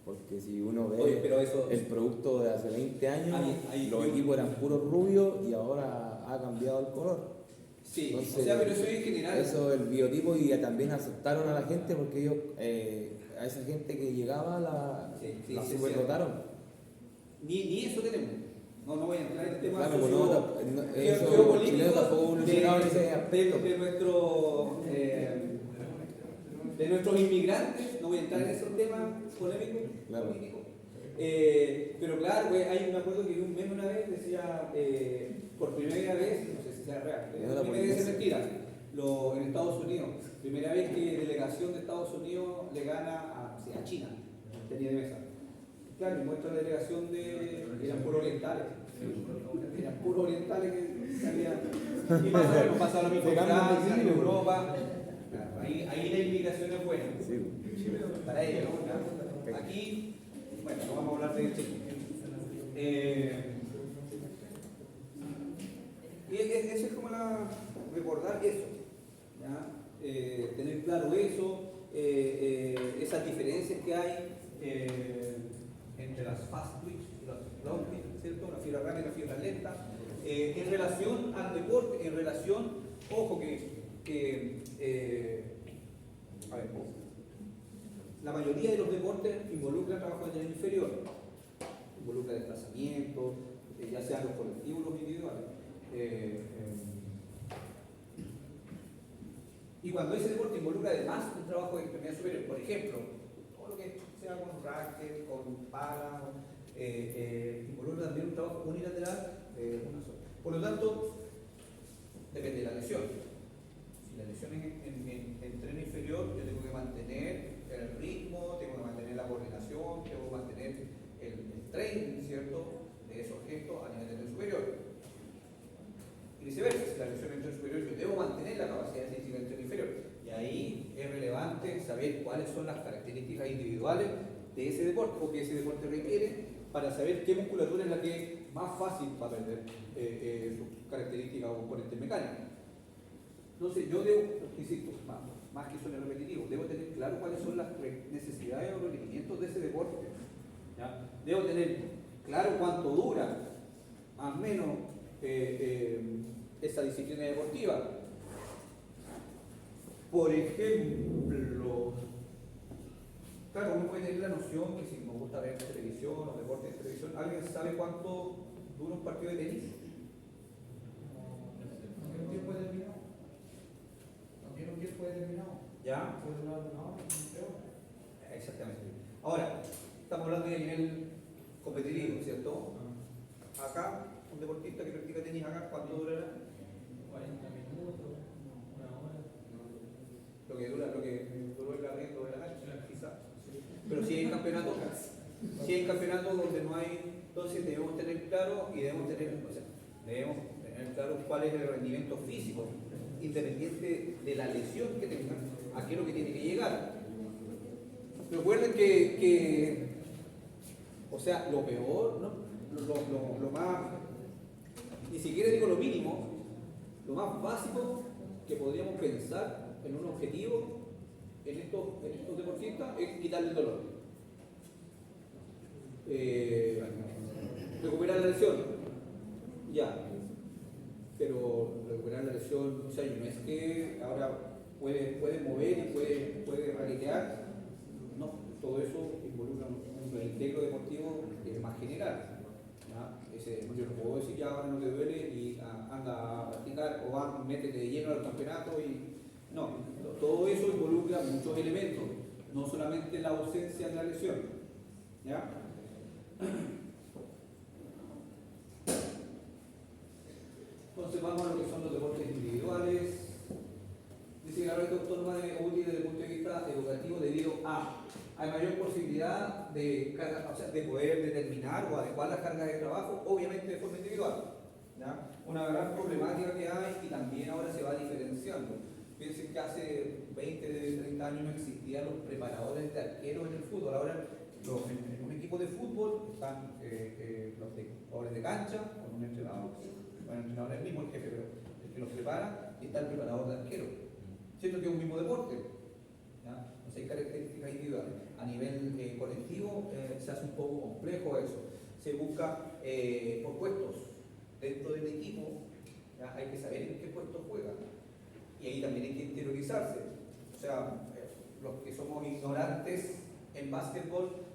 porque si uno ve Oye, pero eso, el producto de hace 20 años, ahí los equipos eran puros rubios y ahora ha cambiado el color. Sí, Entonces, o sea, pero eso es en general. Eso, el biotipo, y también aceptaron a la gente porque ellos, a esa gente que llegaba la Sí, superdotaron. Ni eso tenemos. No voy a entrar en el tema Claro, pues no, eso, los geopolítico chilenos tampoco evolucionaron en ese aspecto. De nuestros inmigrantes, no voy a entrar en esos temas polémicos, Claro. políticos. Pero claro, pues, me acuerdo que vi un meme una vez, decía, por primera vez, no sé si sea real, es mentira, en Estados Unidos, primera vez que delegación de Estados Unidos le gana a China, tenía de mesa. Claro, y muestra la delegación eran puros orientales. Eran puros orientales que salían. Y pasa lo mismo en Francia, en Europa. Claro, ahí la inmigración es buena. Sí. Para ellos, ¿no? Aquí, bueno, no vamos a hablar de Chile. Y eso es como recordar eso, ¿ya? Tener claro eso, esas diferencias que hay entre las fast twitch y las long twitch, ¿cierto? La fibra rápida y la fibra lenta. En relación al deporte, en relación, ojo a ver, la mayoría de los deportes involucran trabajo de tren inferior, involucra desplazamiento, ya sean los colectivos o los individuales. Y cuando ese deporte involucra además un trabajo de extremidad superior, por ejemplo, todo lo que sea con racket, con pala, involucra también un trabajo unilateral de una sola. Por lo tanto, depende de la lesión. Si la lesión es en tren inferior, yo tengo que mantener el ritmo, tengo que mantener la coordinación, tengo que mantener el training, ¿cierto?, de esos gestos a nivel de tren superior. Y viceversa, si la lesión en tren superior, yo debo mantener la capacidad física del tren inferior. Y ahí es relevante saber cuáles son las características individuales de ese deporte, o que ese deporte requiere, para saber qué musculatura es la que más fácil va a perder sus características o componentes mecánicos. Entonces, yo debo, insisto, más que suene repetitivo, debo tener claro cuáles son las necesidades o requerimientos de ese deporte. ¿Ya? Debo tener claro cuánto dura, más o menos, esa disciplina deportiva. Por ejemplo, claro, uno puede tener la noción que si me gusta ver televisión o deporte de televisión, ¿alguien sabe cuánto dura un partido de tenis? ¿Tiene un tiempo determinado? ¿No tiene un tiempo determinado? ¿Ya? ¿Puede durar una hora, una hora? Exactamente. Ahora, estamos hablando de nivel competitivo, ¿cierto? Acá, un deportista que practica tenis acá, ¿cuánto durará? 40 minutos, una hora. Lo que duró el arriendo de la cancha, quizás. Pero si hay campeonatos, donde no hay, entonces debemos tener claro claro cuál es el rendimiento físico, independiente de la lesión que tengan, a qué es lo que tiene que llegar. Recuerden que o sea, lo peor, ¿no? Lo más, ni siquiera digo lo mínimo, lo más básico que podríamos pensar en un objetivo en estos deportistas es quitarle el dolor. Recuperar la lesión, ya, pero recuperar la lesión, o sea, no es que ahora puede mover y puede raletear, no, todo eso involucra un reintegro deportivo más general. Yo no puedo decir ya ahora no te duele y anda a practicar o métete de lleno al campeonato y no, todo eso involucra muchos elementos, no solamente la ausencia de la lesión. ¿Ya? Entonces vamos a lo que son los deportes individuales. Dice que la red autónoma es útil desde el punto de vista educativo debido a hay mayor posibilidad de poder determinar o adecuar las cargas de trabajo, obviamente de forma individual. ¿Ya? Una gran problemática que hay y también ahora se va diferenciando. Piensen que hace 20, 30 años no existían los preparadores de arqueros en el fútbol. Ahora en un equipo de fútbol están los jugadores de cancha con un entrenador. Bueno, el entrenador es el mismo, el jefe, pero el que los prepara y está el preparador de arqueros. Siento que es un mismo deporte. ¿Ya? Hay características individuales. A nivel colectivo se hace un poco complejo eso. Se busca por puestos dentro del equipo ¿ya? Hay que saber en qué puesto juega. Y ahí también hay que interiorizarse. O sea, los que somos ignorantes en básquetbol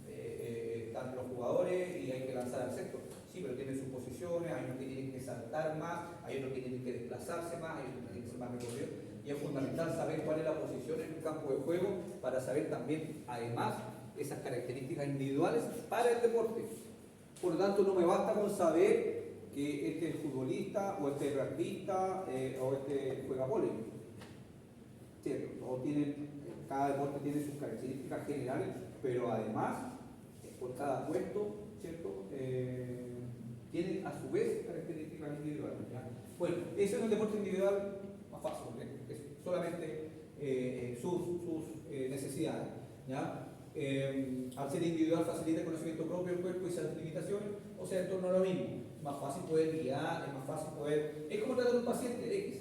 están los jugadores y hay que lanzar al centro. Sí, pero tienen sus posiciones, hay unos que tienen que saltar más, hay otros que tienen que desplazarse más, hay otros que tienen que ser más recorridos. Y es fundamental saber cuál es la posición en un campo de juego para saber también, además, esas características individuales para el deporte. Por lo tanto, no me basta con saber que este es futbolista, o este es rugbyista, o este juega vóley. ¿Cierto? Cada deporte tiene sus características generales, pero además, por cada puesto, ¿cierto? Tiene a su vez características individuales. ¿Ya? Bueno, ese es un deporte individual más fácil, es solamente sus necesidades. ¿Ya? Al ser individual facilita el conocimiento propio del cuerpo y sus limitaciones, o sea, en torno a lo mismo. Es más fácil poder guiar, es más fácil poder... Es como tratar a un paciente X.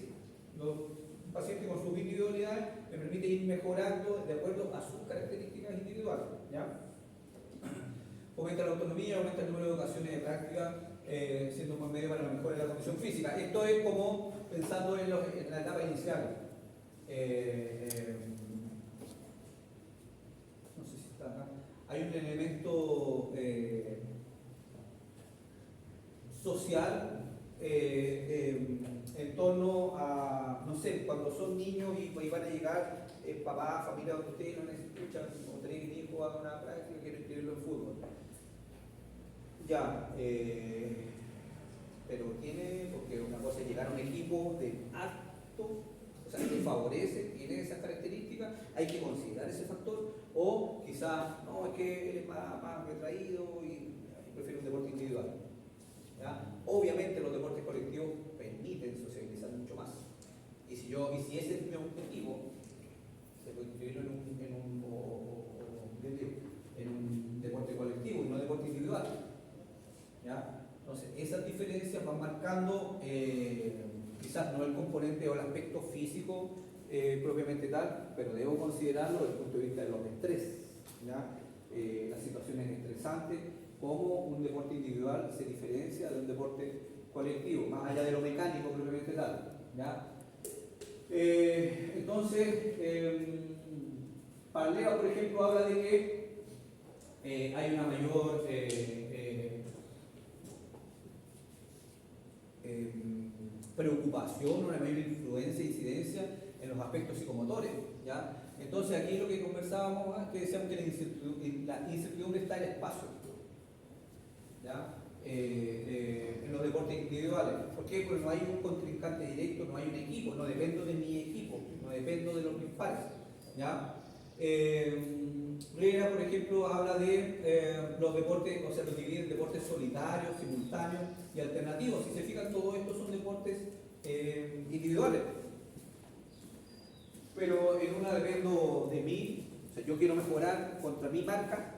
Un paciente con sus individualidades me permite ir mejorando de acuerdo a sus características individuales. ¿Ya? Aumenta la autonomía, aumenta el número de ocasiones de práctica, siendo un buen medio para la mejora de la condición física. Esto es como pensando en la etapa inicial. No sé si está acá. Hay un elemento social en torno a, no sé, cuando son niños y van a llegar papá, familia, donde ustedes no necesitan, o tener que mi hijo haga una práctica, quiero inscribirlo en fútbol. Ya, pero tiene, porque una cosa es llegar a un equipo de alto, o sea, que favorece, tiene esas características, hay que considerar ese factor, o quizás, no, es que él es más retraído y prefiere un deporte individual. ¿Ya? Obviamente los deportes colectivos permiten socializar mucho más. Y si ese es mi objetivo, se puede inscribirlo en un deporte colectivo y no deporte individual. ¿Ya? Entonces, esas diferencias van marcando quizás no el componente o el aspecto físico propiamente tal, pero debo considerarlo desde el punto de vista de los estrés, ¿ya? Las situaciones estresantes, cómo un deporte individual se diferencia de un deporte colectivo, más allá de lo mecánico propiamente tal. ¿Ya? Entonces, Parleva, por ejemplo, habla de que hay una mayor preocupación, una mayor influencia e incidencia en los aspectos psicomotores. ¿Ya? Entonces, aquí lo que conversábamos, que decíamos que la incertidumbre está en el espacio. ¿Ya? En los deportes individuales. ¿Por qué? Porque no hay un contrincante directo, no hay un equipo, no dependo de mi equipo, no dependo de los mis pares. ¿Ya? Riera, por ejemplo, habla de los deportes, o sea, los divide en deportes solitarios, simultáneos y alternativos. Si se fijan, todos estos son deportes individuales. Pero en una dependo de mí, o sea, yo quiero mejorar contra mi marca.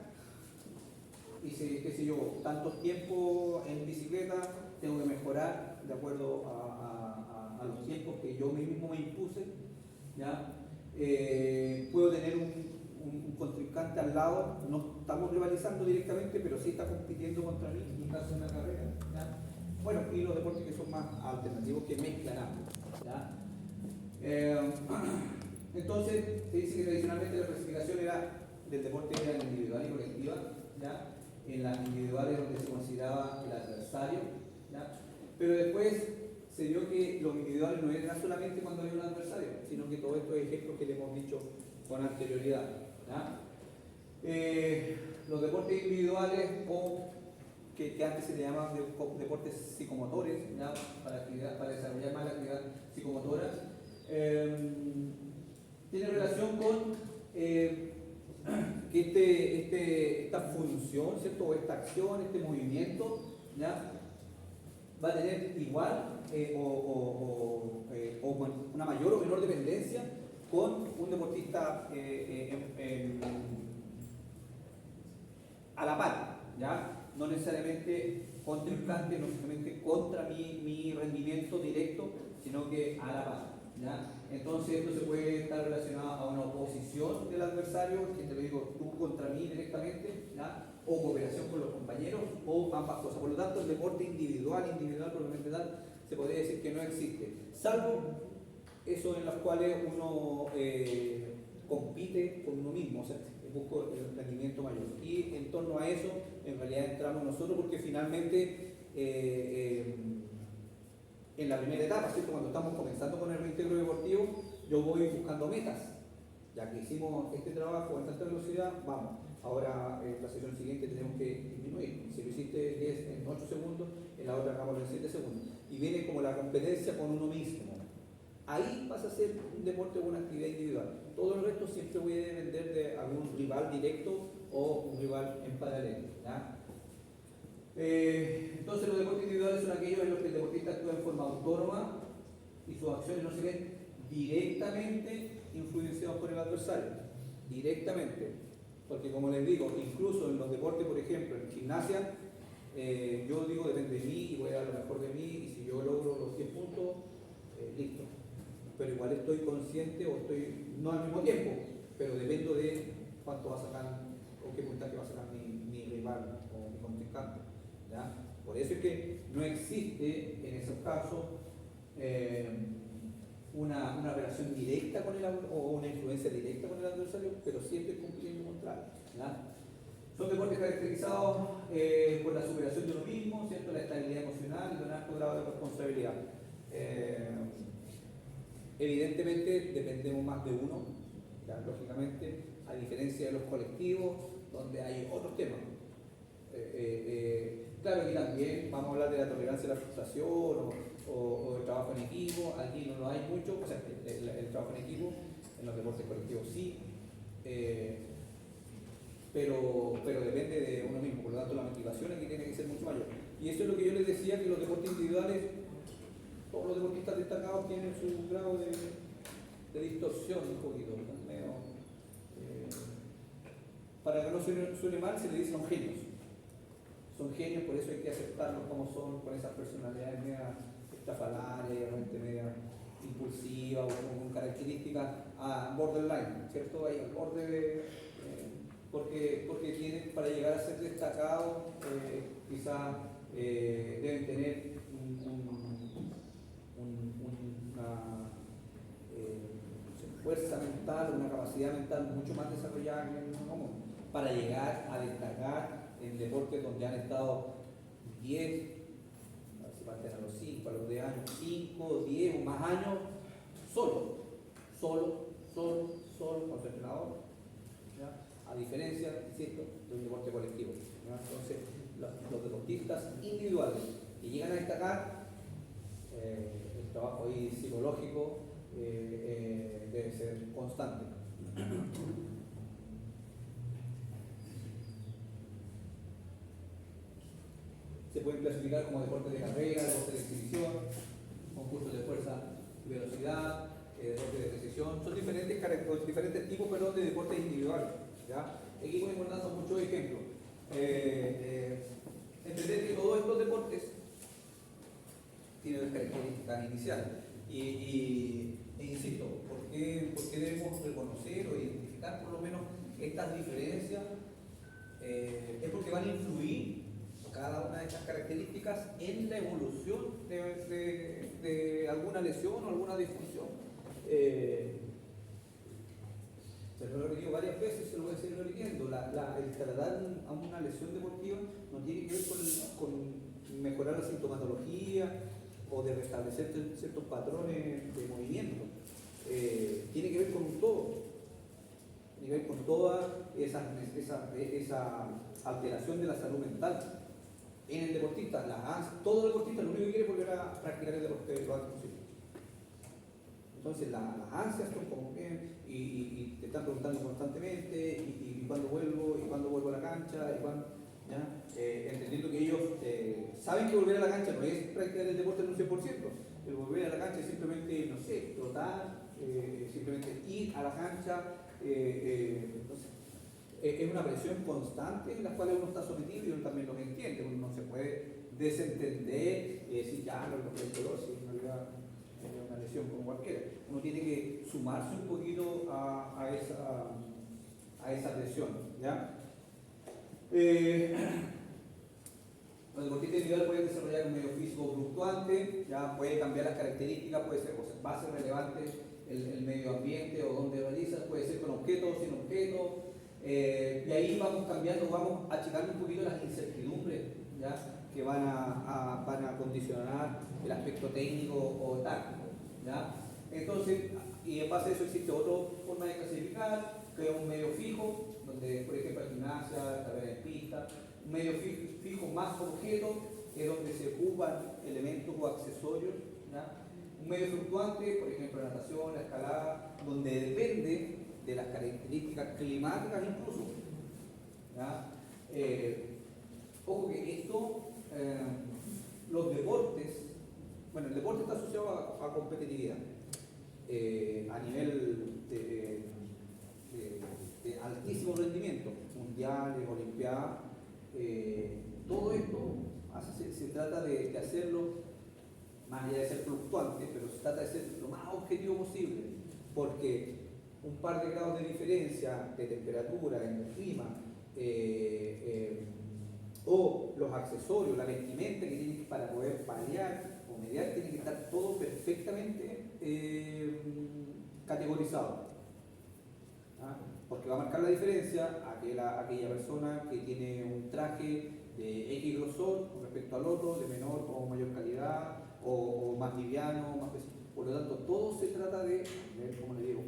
Hice, qué sé yo, tantos tiempos en bicicleta, tengo que mejorar de acuerdo a los tiempos que yo mismo me impuse. ¿Ya? Puedo tener un contrincante al lado, no estamos rivalizando directamente, pero sí está compitiendo contra mí en caso de una carrera. ¿Ya? Bueno, y los deportes que son más alternativos, que mezclan ambos. ¿Ya? Entonces, se dice que tradicionalmente la clasificación del deporte era individual y colectiva. ¿Ya? En las individuales donde se consideraba el adversario, ¿ya? Pero después se vio que los individuales no eran solamente cuando había un adversario, sino que todos estos ejemplos que le hemos dicho con anterioridad. ¿Ya? Los deportes individuales, o que antes se le llamaban deportes psicomotores, ¿ya? Para desarrollar más la actividad psicomotora, tiene relación con que esta función, ¿cierto? O esta acción, este movimiento, ¿ya? Va a tener igual o con una mayor o menor dependencia con un deportista a la par, ¿ya? No necesariamente contrincante, no necesariamente contra mi rendimiento directo, sino que a la par. ¿Ya? Entonces esto se puede estar relacionado a una oposición del adversario, que te lo digo tú contra mí directamente, ¿ya? O cooperación con los compañeros, o ambas cosas. Por lo tanto, el deporte individual, probablemente tal, se podría decir que no existe, salvo eso en los cuales uno compite con uno mismo, o sea, busca el rendimiento mayor. Y en torno a eso, en realidad entramos nosotros porque finalmente en la primera etapa, ¿cierto? Cuando estamos comenzando con el reintegro deportivo, yo voy buscando metas. Ya que hicimos este trabajo en tanta velocidad, vamos. Ahora en la sesión siguiente tenemos que disminuir. Si lo hiciste 10 en 8 segundos, en la otra hagámoslo en 7 segundos. Y viene como la competencia con uno mismo. Ahí pasa a ser un deporte o una actividad individual. Todo el resto siempre voy a depender de algún rival directo o un rival en paralelo. ¿Ya? Entonces los deportes individuales son aquellos en los que el deportista actúa en forma autónoma y sus acciones no se ven directamente influenciados por el adversario. Directamente. Porque como les digo, incluso en los deportes, por ejemplo, en gimnasia, yo digo depende de mí y voy a dar lo mejor de mí y si yo logro los 10 puntos, listo. Pero igual estoy consciente o estoy, no al mismo tiempo, pero dependo de cuánto va a sacar o qué puntaje va a sacar mi rival o mi contrincante. ¿Ya? Por eso es que no existe en esos casos una relación directa con el o una influencia directa con el adversario, pero siempre cumpliendo contra él. ¿Ya? Son deportes caracterizados por la superación de uno mismo, ¿cierto? La estabilidad emocional y un alto grado de responsabilidad. Evidentemente dependemos más de uno, ¿ya? Lógicamente, a diferencia de los colectivos, donde hay otros temas. Claro, y también vamos a hablar de la tolerancia a la frustración o el trabajo en equipo. Aquí no lo hay mucho, o sea, el trabajo en equipo, en los deportes colectivos sí, pero depende de uno mismo, por lo tanto la motivación aquí tiene que ser mucho mayor. Y eso es lo que yo les decía, que los deportes individuales, todos los deportistas destacados tienen su grado de distorsión un poquito, medio, para que no suene mal, se le dice son genios. Son genios, por eso hay que aceptarlos como son, con esas personalidades media estrafalarias, realmente media impulsivas o con características borderline, ¿cierto? Ahí al borde de... porque tienen, para llegar a ser destacados, quizás deben tener una fuerza mental, una capacidad mental mucho más desarrollada que el común, para llegar a destacar en deportes donde han estado 10, a ver si parten a los 5, a los 10 años, 5, 10 o más años, solo, con su entrenador, ¿ya? A diferencia, insisto, de un deporte colectivo. ¿Ya? Entonces, los deportistas individuales que llegan a destacar, el trabajo ahí psicológico debe ser constante. Se pueden clasificar como deportes de carrera, deportes de exhibición, concursos de fuerza y velocidad, deportes de precisión. Son diferentes tipos de deportes individuales. ¿Ya? Aquí voy dando muchos ejemplos. Entender que todos estos deportes tienen características iniciales. E insisto, ¿por qué debemos reconocer o identificar por lo menos estas diferencias? Es porque van a influir cada una de estas características en la evolución de alguna lesión o alguna disfunción. Se lo he repetido varias veces, se lo voy a seguir repitiendo. El tratar a una lesión deportiva no tiene que ver con mejorar la sintomatología o de restablecer ciertos patrones de movimiento. Tiene que ver con un todo. Tiene que ver con toda esa alteración de la salud mental. En el deportista, todo deportista lo único que quiere es volver a practicar el deporte lo antes posible. Entonces las ansias son como que, y te están preguntando constantemente, y cuándo vuelvo a la cancha, y cuándo, ¿ya? Entendiendo que ellos saben que volver a la cancha no es practicar el deporte en un 100%, el volver a la cancha es simplemente, no sé, trotar, simplemente ir a la cancha, es una presión constante en la cual uno está sometido y uno también lo entiende, uno no se puede desentender y decir ya no es lo que es dolor, si en realidad es una lesión como cualquiera. Uno tiene que sumarse un poquito a esa presión, ¿ya? Los deportistas individuales pueden desarrollar un medio físico físico fluctuante, ya puede cambiar las características, puede ser, va a ser relevante el medio ambiente o donde realizas, puede ser con objetos, sin objetos, y ahí vamos cambiando, vamos achicando un poquito las incertidumbres, ¿ya? Que van a condicionar el aspecto técnico o táctico, ¿ya? Entonces, y en base a eso existe otra forma de clasificar, que es un medio fijo, donde por ejemplo hay gimnasia, carrera en pista, un medio fijo más objetos, es donde se ocupan elementos o accesorios, ¿ya? Un medio fluctuante, por ejemplo la natación, la escalada, donde depende de las características climáticas incluso, ¿ya? Ojo que esto, los deportes, bueno, el deporte está asociado a competitividad, a nivel de altísimo rendimiento, mundiales, olimpiadas, todo esto se trata de hacerlo, más allá de ser fluctuante, pero se trata de ser lo más objetivo posible, porque un par de grados de diferencia de temperatura en el clima, o los accesorios, la vestimenta que tienen para poder paliar o mediar, tiene que estar todo perfectamente categorizado. ¿Ah? Porque va a marcar la diferencia aquella persona que tiene un traje de X grosor con respecto al otro, de menor o mayor calidad, o más liviano, más pesado. Por lo tanto, todo se trata de, como le digo,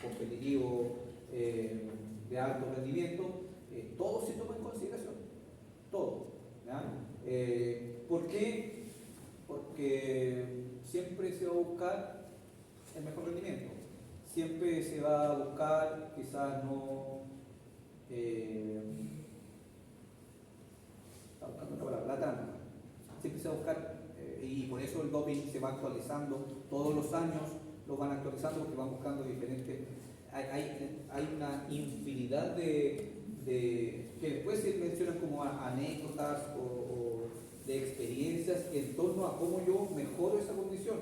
competitivo, de alto rendimiento, todo se toma en consideración, todo. ¿Ya? ¿Por qué? Porque siempre se va a buscar el mejor rendimiento, siempre se va a buscar, quizás no, está buscando la trampa, siempre se va a buscar, y por eso el doping se va actualizando, todos los años lo van actualizando porque van buscando diferentes, hay una infinidad de que después se mencionan como anécdotas o de experiencias en torno a cómo yo mejoro esa condición,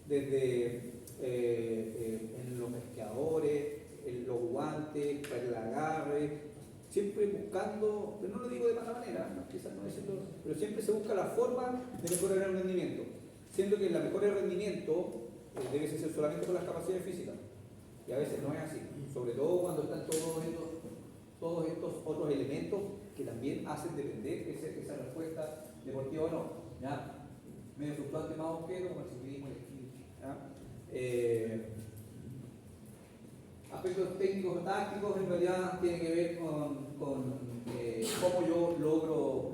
desde en los pescadores, en los guantes, para el agarre, siempre buscando, pero no lo digo de mala manera, quizás no decirlo, pero siempre se busca la forma de mejorar el rendimiento, siendo que la mejora del rendimiento debe ser solamente con las capacidades físicas, y a veces no es así, sobre todo cuando están todos estos otros elementos que también hacen depender esa respuesta deportiva o no, ¿ya? Medio fluctuante más objeto, como el ciclismo, el esquí, ¿ya? Aspectos técnicos o tácticos en realidad tienen que ver con cómo yo logro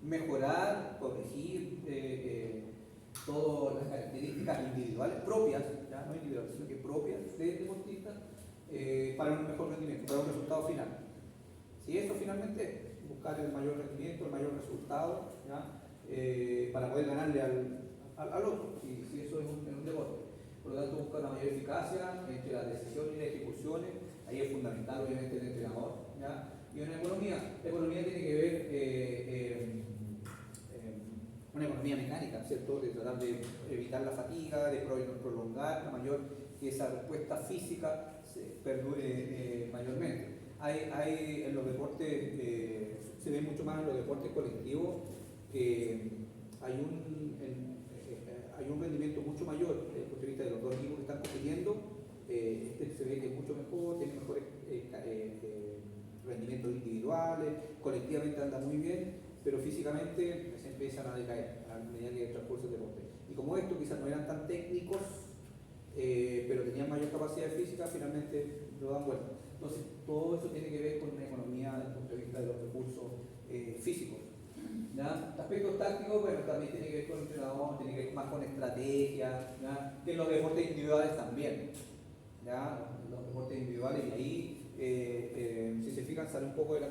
mejorar, corregir todas las características individuales propias, ¿ya? No individuales, sino que propias del deportista, para un mejor rendimiento, para un resultado final. Si eso finalmente, buscar el mayor rendimiento, el mayor resultado, ¿ya? Para poder ganarle al otro, si eso es un deporte. Por lo tanto, buscar una mayor eficacia entre las decisiones y las ejecuciones, ahí es fundamental obviamente el entrenador, ¿ya? Y una economía, la economía tiene que ver una economía mecánica, ¿cierto? De tratar de evitar la fatiga, de prolongar la mayor, que esa respuesta física se perdure mayormente. Hay en los deportes, se ve mucho más en los deportes colectivos, que hay un rendimiento mucho mayor desde el punto de vista de los dos equipos que están compitiendo. Se ve que es mucho mejor, tiene mejores rendimientos individuales, colectivamente anda muy bien, pero físicamente se empiezan a decaer a medida que transcurre el deporte. Y como estos quizás no eran tan técnicos, pero tenían mayor capacidad física, finalmente lo dan vuelta. Entonces, todo eso tiene que ver con una economía desde el punto de vista de los recursos físicos. ¿Ya? Aspectos tácticos, bueno, también tiene que ver con el entrenador, tiene que ver más con estrategia, ¿ya? Que en los deportes individuales también. ¿Ya? Los deportes individuales, y ahí, si se fijan, sale un poco del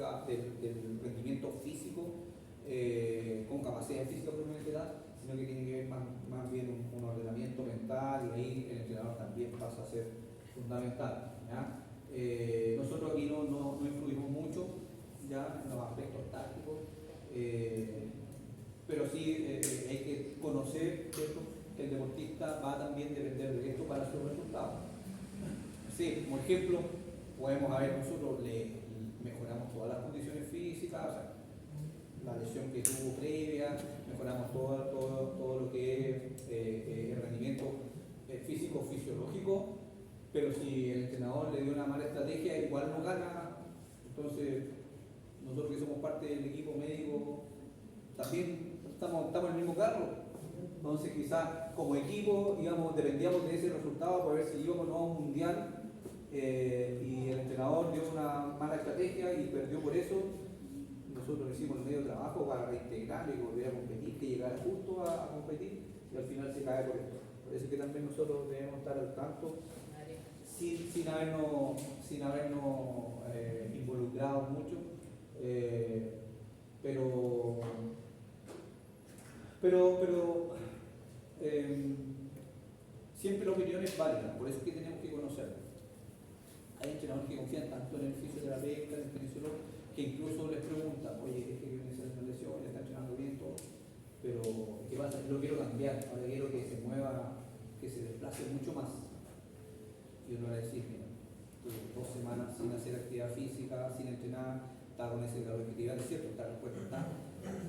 rendimiento físico, con capacidad física propiamente tal, sino que tiene que ver más bien un ordenamiento mental, y ahí el entrenador también pasa a ser fundamental. ¿Ya? Nosotros aquí no influimos mucho, ¿ya? En los aspectos tácticos, pero sí hay que conocer, ¿cierto?, que el deportista va también a depender de esto para sus resultados. Sí, como ejemplo, podemos haber nosotros mejoramos todas las condiciones físicas, o sea, la lesión que tuvo mejoramos todo lo que es el rendimiento físico, fisiológico, pero si el entrenador le dio una mala estrategia, igual no gana. Entonces, nosotros que somos parte del equipo médico, también estamos en el mismo carro. Entonces, quizás como equipo, dependíamos de ese resultado para ver si íbamos o no a un mundial. Y el entrenador dio una mala estrategia y perdió por eso. Nosotros hicimos el medio trabajo para reintegrar y volver a competir, que llegara justo a competir, y al final se cae por esto. Por eso que también nosotros debemos estar al tanto, sin habernos involucrado mucho, pero siempre la opinión es válida, por eso es que tenemos que conocerla. Hay entrenadores que confían tanto en el fisioterapeuta, en el kinesiólogo, que incluso les preguntan, oye, es que viene una lesión, está entrenando bien todo, pero ¿qué pasa? Lo quiero cambiar, ahora quiero que se mueva, que se desplace mucho más. Y uno va a decir, mira, 2 semanas sin hacer actividad física, sin entrenar, está con ese grado de efectividad, es cierto, está respuesta, está,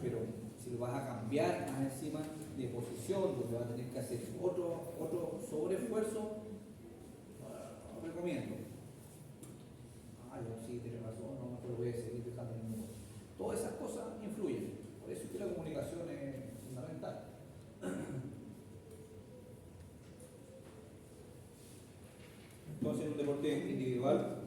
pero si lo vas a cambiar más encima de posición, donde vas a tener que hacer otro sobreesfuerzo, no recomiendo. Sí, tiene razón, no lo voy a seguir dejando en el. Todas esas cosas influyen, por eso es que la comunicación es fundamental. Entonces, en un deporte individual,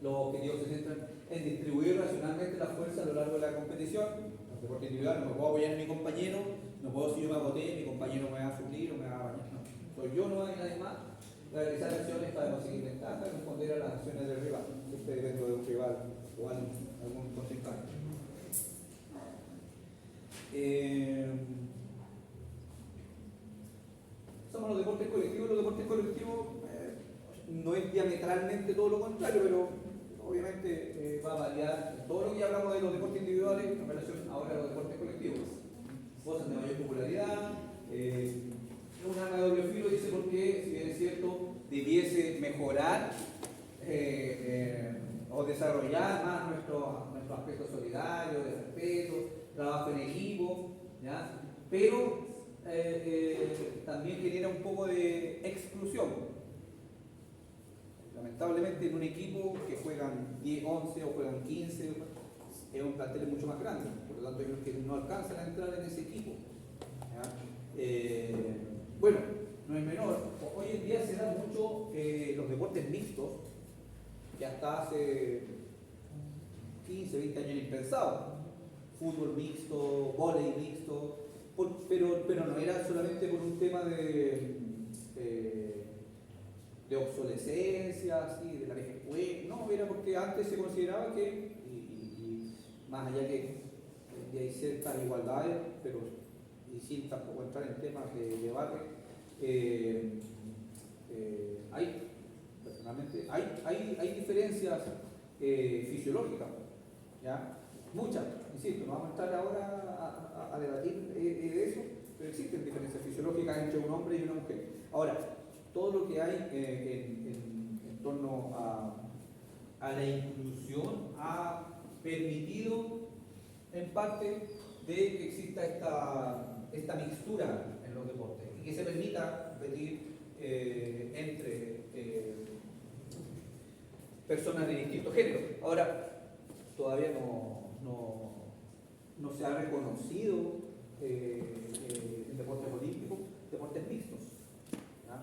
los objetivos se centran en distribuir racionalmente la fuerza a lo largo de la competición. En un deporte individual no me puedo apoyar en mi compañero, no puedo, si yo me agoté, mi compañero me va a suplir o me va a bañar. No, soy yo, no hay nadie más. Realizar acciones para conseguir ventaja y responder a las acciones del rival. Siempre depende de un rival o algún contrincante. Somos los deportes colectivos. Los deportes colectivos no es diametralmente todo lo contrario, pero obviamente va a variar. Todo lo que hablamos de los deportes individuales en relación ahora a los deportes colectivos. Cosas de mayor popularidad. Un arma de doble filo, dice, porque si bien es cierto, debiese mejorar o desarrollar más nuestro aspecto solidario, de respeto, trabajo en equipo, ¿ya? Pero también genera un poco de exclusión. Lamentablemente en un equipo que juegan 10, 11 o juegan 15, es un plantel mucho más grande, por lo tanto ellos que no alcanzan a entrar en ese equipo, ¿ya? Bueno, no es menor. Hoy en día se dan mucho los deportes mixtos, que hasta hace 15, 20 años impensados. Fútbol mixto, vóley mixto, pero no era solamente por un tema de obsolescencia, así, de la vejez, no, era porque antes se consideraba que, y más allá que hay ciertas igualdades, pero y sin tampoco entrar en temas de debate, personalmente, hay diferencias fisiológicas, ¿ya? Muchas, insisto, no vamos a entrar ahora a debatir de eso, pero existen diferencias fisiológicas entre un hombre y una mujer. Ahora, todo lo que hay en torno a la inclusión ha permitido en parte de que exista esta mixtura en los deportes y que se permita competir entre personas de distintos géneros. Ahora, todavía no se ha reconocido en deportes olímpicos deportes mixtos, ¿ya?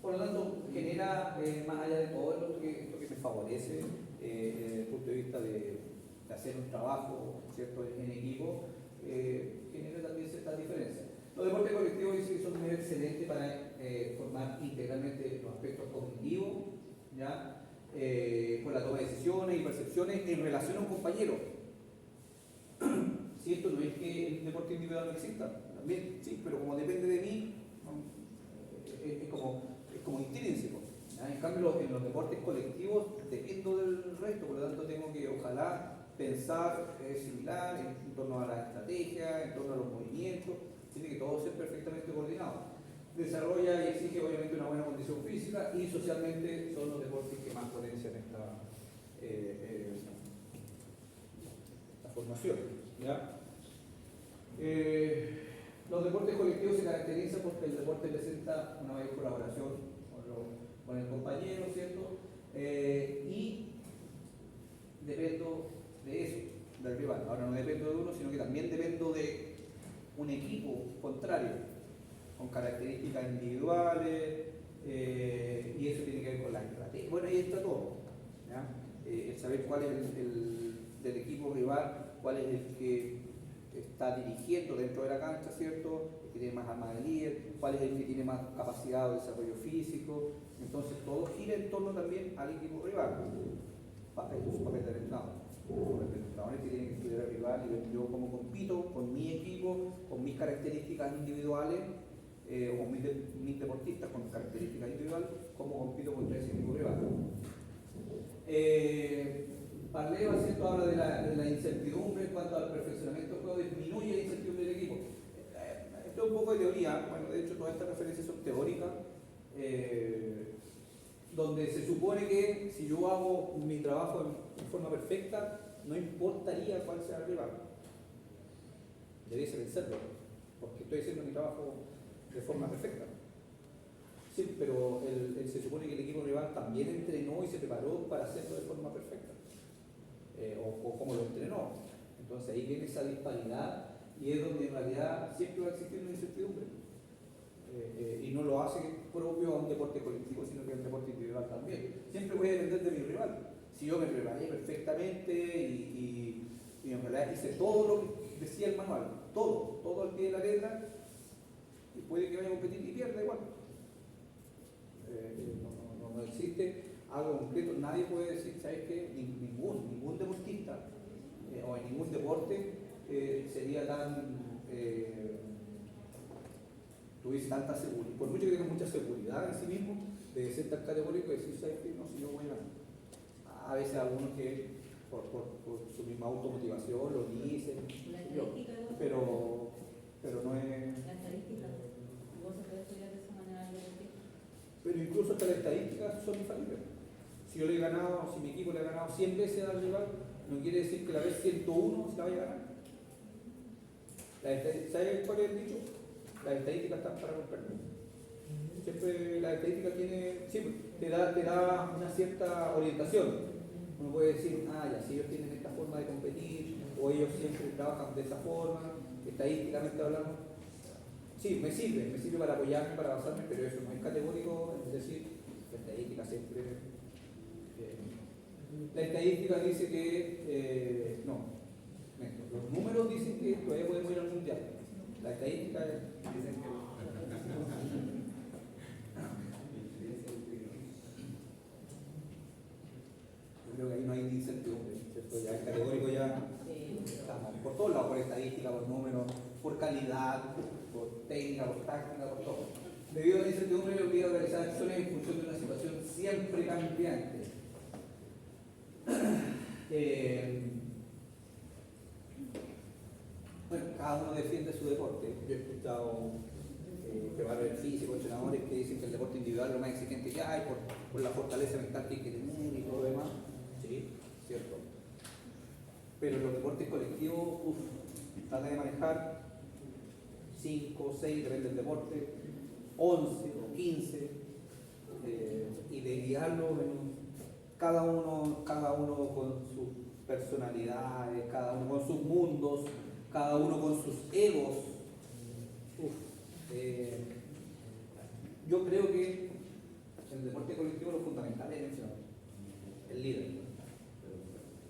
Por lo tanto, genera, más allá de todo esto que me favorece desde el punto de vista de hacer un trabajo, ¿cierto?, en equipo, genera también ciertas diferencias. Los deportes colectivos sí son un medio excelente para formar integralmente los aspectos cognitivos, ¿ya? Por la toma de decisiones y percepciones en relación a un compañero. Si esto no es que el deporte individual no exista, también sí, pero como depende de mí, es como intrínseco. ¿Ya? En cambio, en los deportes colectivos dependo del resto, por lo tanto tengo que, ojalá, pensar similar en torno a la estrategia, en torno a los movimientos, tiene que todo ser perfectamente coordinado. Desarrolla y exige obviamente una buena condición física y socialmente son los deportes que más potencian esta formación, ¿ya? Los deportes colectivos se caracterizan porque el deporte presenta una mayor colaboración con el compañero, ¿cierto? Y dependo de eso, del rival. Ahora no dependo de uno, sino que también dependo de un equipo contrario, con características individuales, y eso tiene que ver con la estrategia. Bueno, ahí está todo, ¿ya? El saber cuál es el del equipo rival, cuál es el que está dirigiendo dentro de la cancha, ¿cierto? El que tiene más alma de líder, cuál es el que tiene más capacidad de desarrollo físico. Entonces todo gira en torno también al equipo rival. Es un papel del entrenador. El entrenador es que tiene que estudiar al rival y ver yo cómo compito con mi equipo, con mis características individuales, o mis deportistas con características individuales, cómo compito contra ese equipo rival. Parleva, ¿cierto?, habla de la incertidumbre en cuanto al perfeccionamiento del juego, disminuye la incertidumbre del equipo. Esto es un poco de teoría, bueno, de hecho todas estas referencias son teóricas, donde se supone que si yo hago mi trabajo en forma perfecta, no importaría cuál sea el rival. Debiese vencerlo, porque estoy haciendo mi trabajo de forma perfecta. Sí, pero se supone que el equipo rival también entrenó y se preparó para hacerlo de forma perfecta. O como lo entrenó. Entonces ahí viene esa disparidad y es donde en realidad siempre va a existir una incertidumbre. Y no lo hace propio a un deporte colectivo, sino que a un deporte individual también. Siempre voy a depender de mi rival. Si yo me preparé perfectamente y en realidad hice todo lo que decía el manual, todo al pie de la letra, y puede que vaya a competir y pierda igual. No existe algo concreto, nadie puede decir, ¿sabes qué? Ningún deportista o en ningún deporte sería tuviese tanta seguridad, por mucho que tenga mucha seguridad en sí mismo, de ser tan categórico y decir, ¿sabes qué? No, si yo voy a ganar. A veces algunos que por su misma automotivación lo dicen, pero no es... La estadística, vos se puede estudiar de esa manera. Pero incluso hasta las estadísticas son infalibles. Si yo le he ganado, si mi equipo le ha ganado 100 veces al rival, no quiere decir que la vez 101 se la vaya a ganar. ¿Sabes cuál es el dicho? Las estadísticas están para romperlo. Siempre la estadística te da una cierta orientación. Uno puede decir, ya, si ellos tienen esta forma de competir, o ellos siempre trabajan de esa forma, estadísticamente hablando. Sí, me sirve para apoyarme, para basarme, pero eso no es categórico, es decir, la estadística siempre... la estadística dice que... los números dicen que todavía podemos ir al mundial. La estadística dicen que... Yo creo que ahí no hay incertidumbre, ¿cierto? Ya es categórico, ya estamos por todos lados, por estadística, por números, por calidad, por técnica, por táctica, por todo. Debido a la incertidumbre, le obliga a realizar acciones en función de una situación siempre cambiante. Bueno, cada uno defiende su deporte. Yo he escuchado preparadores físicos, entrenadores que dicen que el deporte individual es lo más exigente que hay por la fortaleza mental que hay que tener y todo lo demás. Sí, cierto. Pero los deportes colectivos, tratan de manejar 5, 6, depende del deporte, 11 o 15, y de guiarlos cada uno con sus personalidades, cada uno con sus mundos, cada uno con sus egos. Yo creo que en el deporte colectivo lo fundamental es el líder.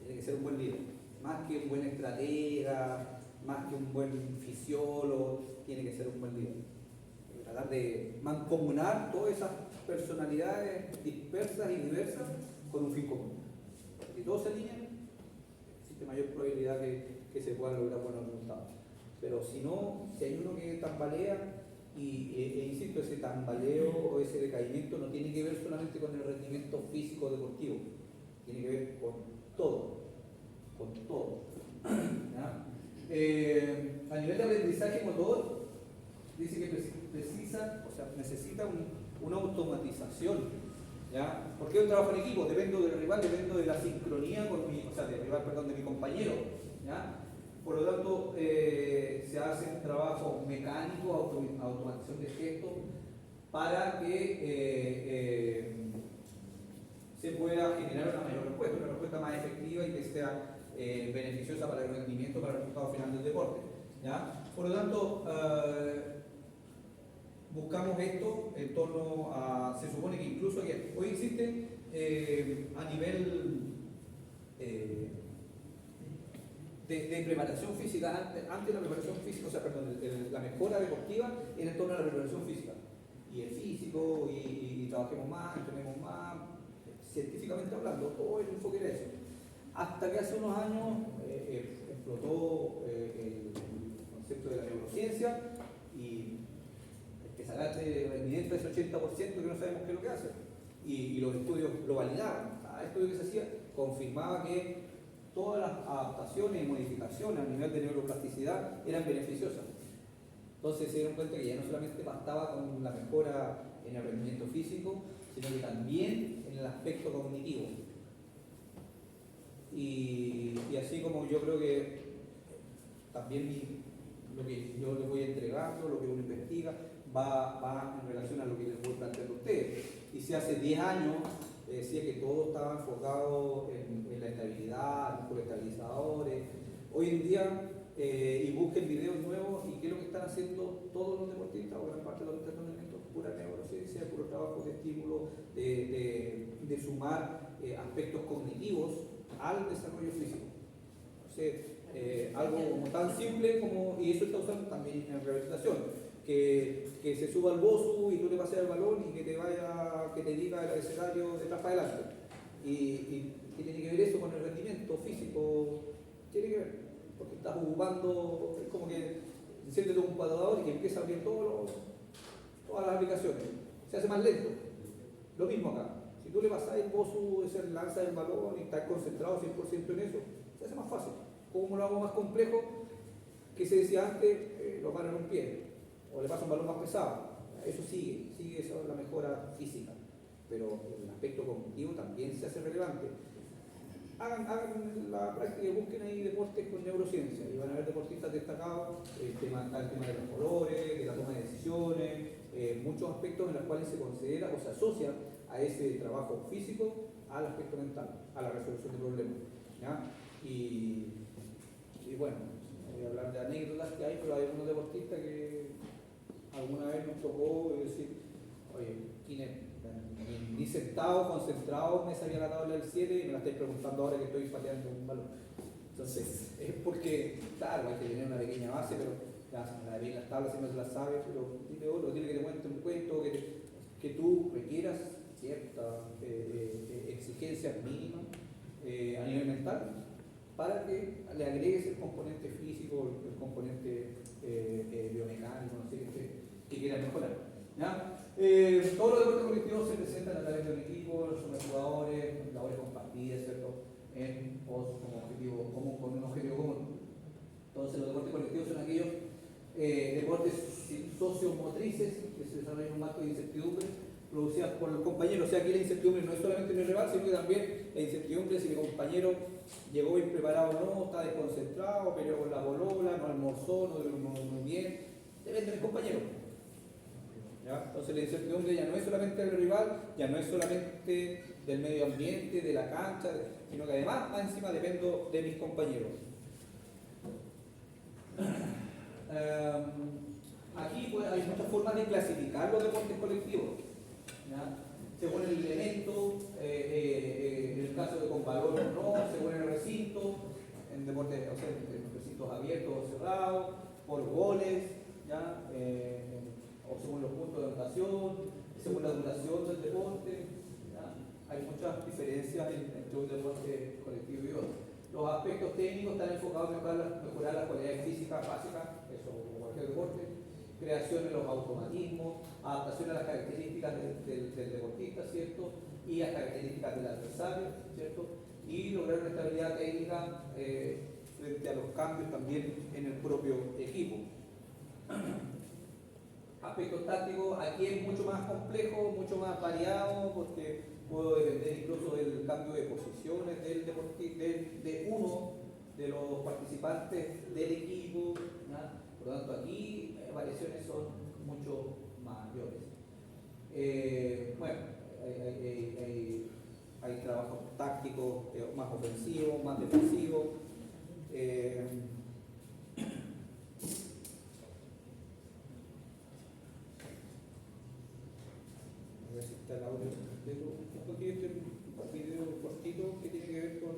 Tiene que ser un buen líder, más que un buen estratega, más que un buen fisiólogo, tiene que ser un buen líder. Tratar de mancomunar todas esas personalidades dispersas y diversas con un fin común. Si todos se alinean, existe mayor probabilidad que se puedan lograr buenos resultados. Pero si no, si hay uno que tambalea, insisto, ese tambaleo o ese decaimiento no tiene que ver solamente con el rendimiento físico deportivo, tiene que ver con todo. A nivel de aprendizaje motor, dice que necesita una automatización. ¿Ya? ¿Por qué un trabajo en equipo? Dependo del rival, dependo de la sincronía con de mi compañero. ¿Ya? Por lo tanto, se hace un trabajo mecánico, automatización de gestos, para que se pueda generar una respuesta más efectiva y que sea beneficiosa para el rendimiento, para el resultado final del deporte. ¿Ya? Por lo tanto, buscamos esto en torno a, se supone que incluso hoy existe a nivel de preparación física, antes la preparación física, o sea, perdón, la mejora deportiva en torno a la preparación física. Y el físico, y trabajemos más, entrenemos más, científicamente hablando, todo el enfoque era eso. Hasta que hace unos años explotó el concepto de la neurociencia y que sacaste evidente ese 80% que no sabemos qué es lo que hace. Y los estudios lo validaban. Cada estudio que se hacía confirmaba que todas las adaptaciones y modificaciones a nivel de neuroplasticidad eran beneficiosas. Entonces se dieron cuenta que ya no solamente bastaba con la mejora en el rendimiento físico, sino que también en el aspecto cognitivo. Y así como yo creo que también lo que yo les voy entregando, lo que uno investiga, va en relación a lo que les voy planteando a ustedes. Y si hace 10 años decía que todo estaba enfocado en la estabilidad, en los estabilizadores, hoy en día, y busquen videos nuevos, y qué es lo que están haciendo todos los deportistas, o gran parte de los entrenamientos, pura neurociencia, puro trabajo de estímulo, de sumar aspectos cognitivos al desarrollo físico. Entonces, algo como tan simple como, y eso está usando también en rehabilitación, que se suba al bosu y tú le pases el balón y que te diga el escenario de atrás para adelante. ¿Y qué tiene que ver eso con el rendimiento físico? Tiene que ver, porque estás ocupando, es como que siéntete un computador y que empieza a abrir todas las aplicaciones. Se hace más lento. Lo mismo acá. Si tú le pasas el bosu, ese lanza el balón y estás concentrado 100% en eso, se hace más fácil. Como lo hago más complejo, que se decía antes, lo paran un pie, o le pasa un balón más pesado. Eso sigue esa es la mejora física, pero el aspecto cognitivo también se hace relevante. Hagan la práctica y busquen ahí deportes con neurociencia y van a ver deportistas destacados, el tema de los colores, de la toma de decisiones, muchos aspectos en los cuales se considera o se asocia a ese trabajo físico al aspecto mental, a la resolución de problemas. ¿Ya? Y bueno, voy a hablar de anécdotas que hay, pero hay algunos deportistas que alguna vez nos tocó decir, oye, ni sentado, concentrado, me salía la tabla del 7 y me la estáis preguntando ahora que estoy pateando un balón. Entonces, es porque, claro, hay que tener una pequeña base, pero las tablas siempre se las sabe, pero dile otro, dile que te cuente un cuento, que tú requieras cierta exigencia mínima a nivel mental, para que le agregues el componente físico, el componente biomecánico, no sé, que quieras mejorar. ¿Ya? Todos los deportes colectivos se presentan a través de un equipo, son jugadores, labores compartidas, ¿cierto? En pos como objetivo común, con un objetivo común. Entonces los deportes colectivos son aquellos deportes sociomotrices que se desarrollan en un marco de incertidumbre producidas por los compañeros. O sea, aquí la incertidumbre no es solamente mi rival, sino que también la incertidumbre si mi compañero llegó bien preparado o no, está desconcentrado, peleó con la polola, no almorzó, no durmió muy bien, depende del compañero. ¿Ya? Entonces la incertidumbre ya no es solamente del rival, ya no es solamente del medio ambiente, de la cancha, sino que además, más encima, dependo de mis compañeros. Aquí pues, hay muchas formas de clasificar los deportes colectivos. ¿Ya? Según el elemento, en el caso de con balón o no, según el recinto, en deportes, o sea, en recintos abiertos o cerrados, por goles, ¿ya? O según los puntos de anotación, según la duración del deporte. ¿Ya? Hay muchas diferencias entre un deporte colectivo y otro. Los aspectos técnicos están enfocados en mejorar las cualidades físicas básicas, eso como cualquier deporte, creación de los automatismos, adaptación a las características del deportista, ¿cierto? Y a las características del adversario, ¿cierto? Y lograr una estabilidad técnica frente a los cambios también en el propio equipo. Aspectos tácticos, aquí es mucho más complejo, mucho más variado, porque puedo depender incluso del cambio de posiciones del deportista, de uno de los participantes del equipo, ¿ya? Por lo tanto aquí variaciones son mucho mayores. Bueno, hay trabajos tácticos más ofensivos, más defensivos. A ver si está el audio completo. Aquí este un video cortito que tiene que ver con el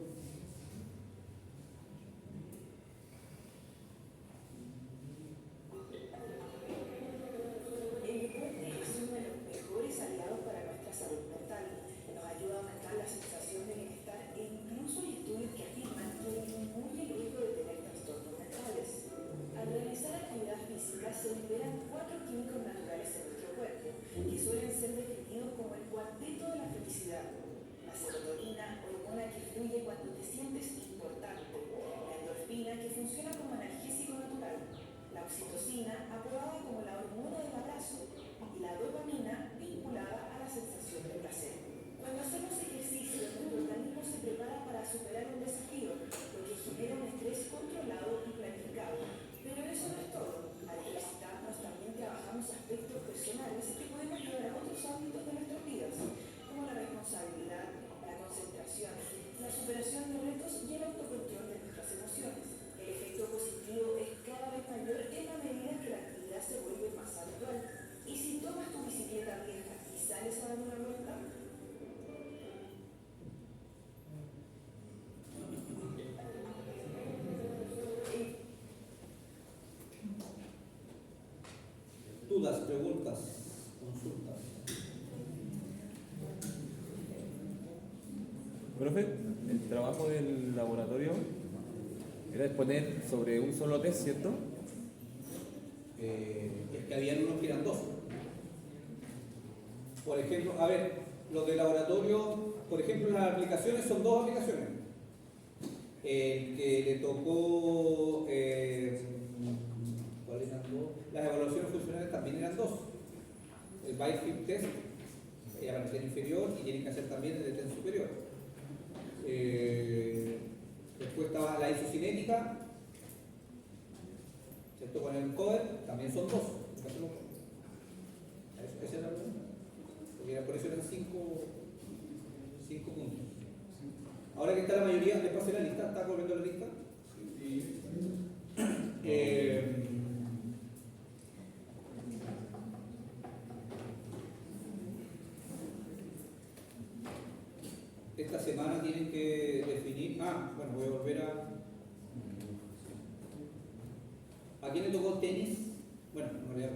deporte es uno de los mejores aliados para nuestra salud mental. Nos ayuda a aumentar la sensación de bienestar e incluso hay estudios que afirman que disminuye el riesgo de tener trastornos mentales. Al realizar actividad física se liberan 4 químicos naturales en nuestro cuerpo que suelen ser definidos como el cuarteto de la felicidad. La serotonina, hormona que fluye cuando te sientes importante. La endorfina, que funciona como analgésico natural. La oxitocina, aprobada como la hormona del abrazo, y la dopamina, vinculada a la sensación de placer. Cuando hacemos ejercicio, nuestro organismo se prepara para superar un desafío, lo que genera un estrés controlado y planificado. Pero eso no es todo. Al ejercitarnos también trabajamos aspectos personales que pueden ayudar a otros ámbitos de nuestras vidas, como la responsabilidad, la concentración, la superación de retos y el autocontrol de nuestras emociones. El efecto positivo es cada vez mayor en la medida que la actividad se vuelve más habitual. Y si tomas tu bicicleta vieja y sales a dar una vuelta, dudas, preguntas, consultas. Profe, el trabajo del laboratorio era exponer sobre un solo test, ¿cierto? Es que habían unos que eran dos. Por ejemplo, a ver, los de laboratorio, por ejemplo, las aplicaciones son dos aplicaciones. El que le tocó, ¿cuáles eran dos? Las evaluaciones funcionales también eran dos. El Biofield Test, para el test inferior, y tienen que hacer también el de test superior. Después estaba la isocinética, ¿cierto? Con el coder, también son dos. Esa es la pregunta. Porque por eso eran 5 puntos. Ahora que está la mayoría, les pasé la lista, ¿está corriendo la lista? Esta semana tienen que definir. Bueno, voy a volver a. ¿A quién le tocó tenis? Bueno, en realidad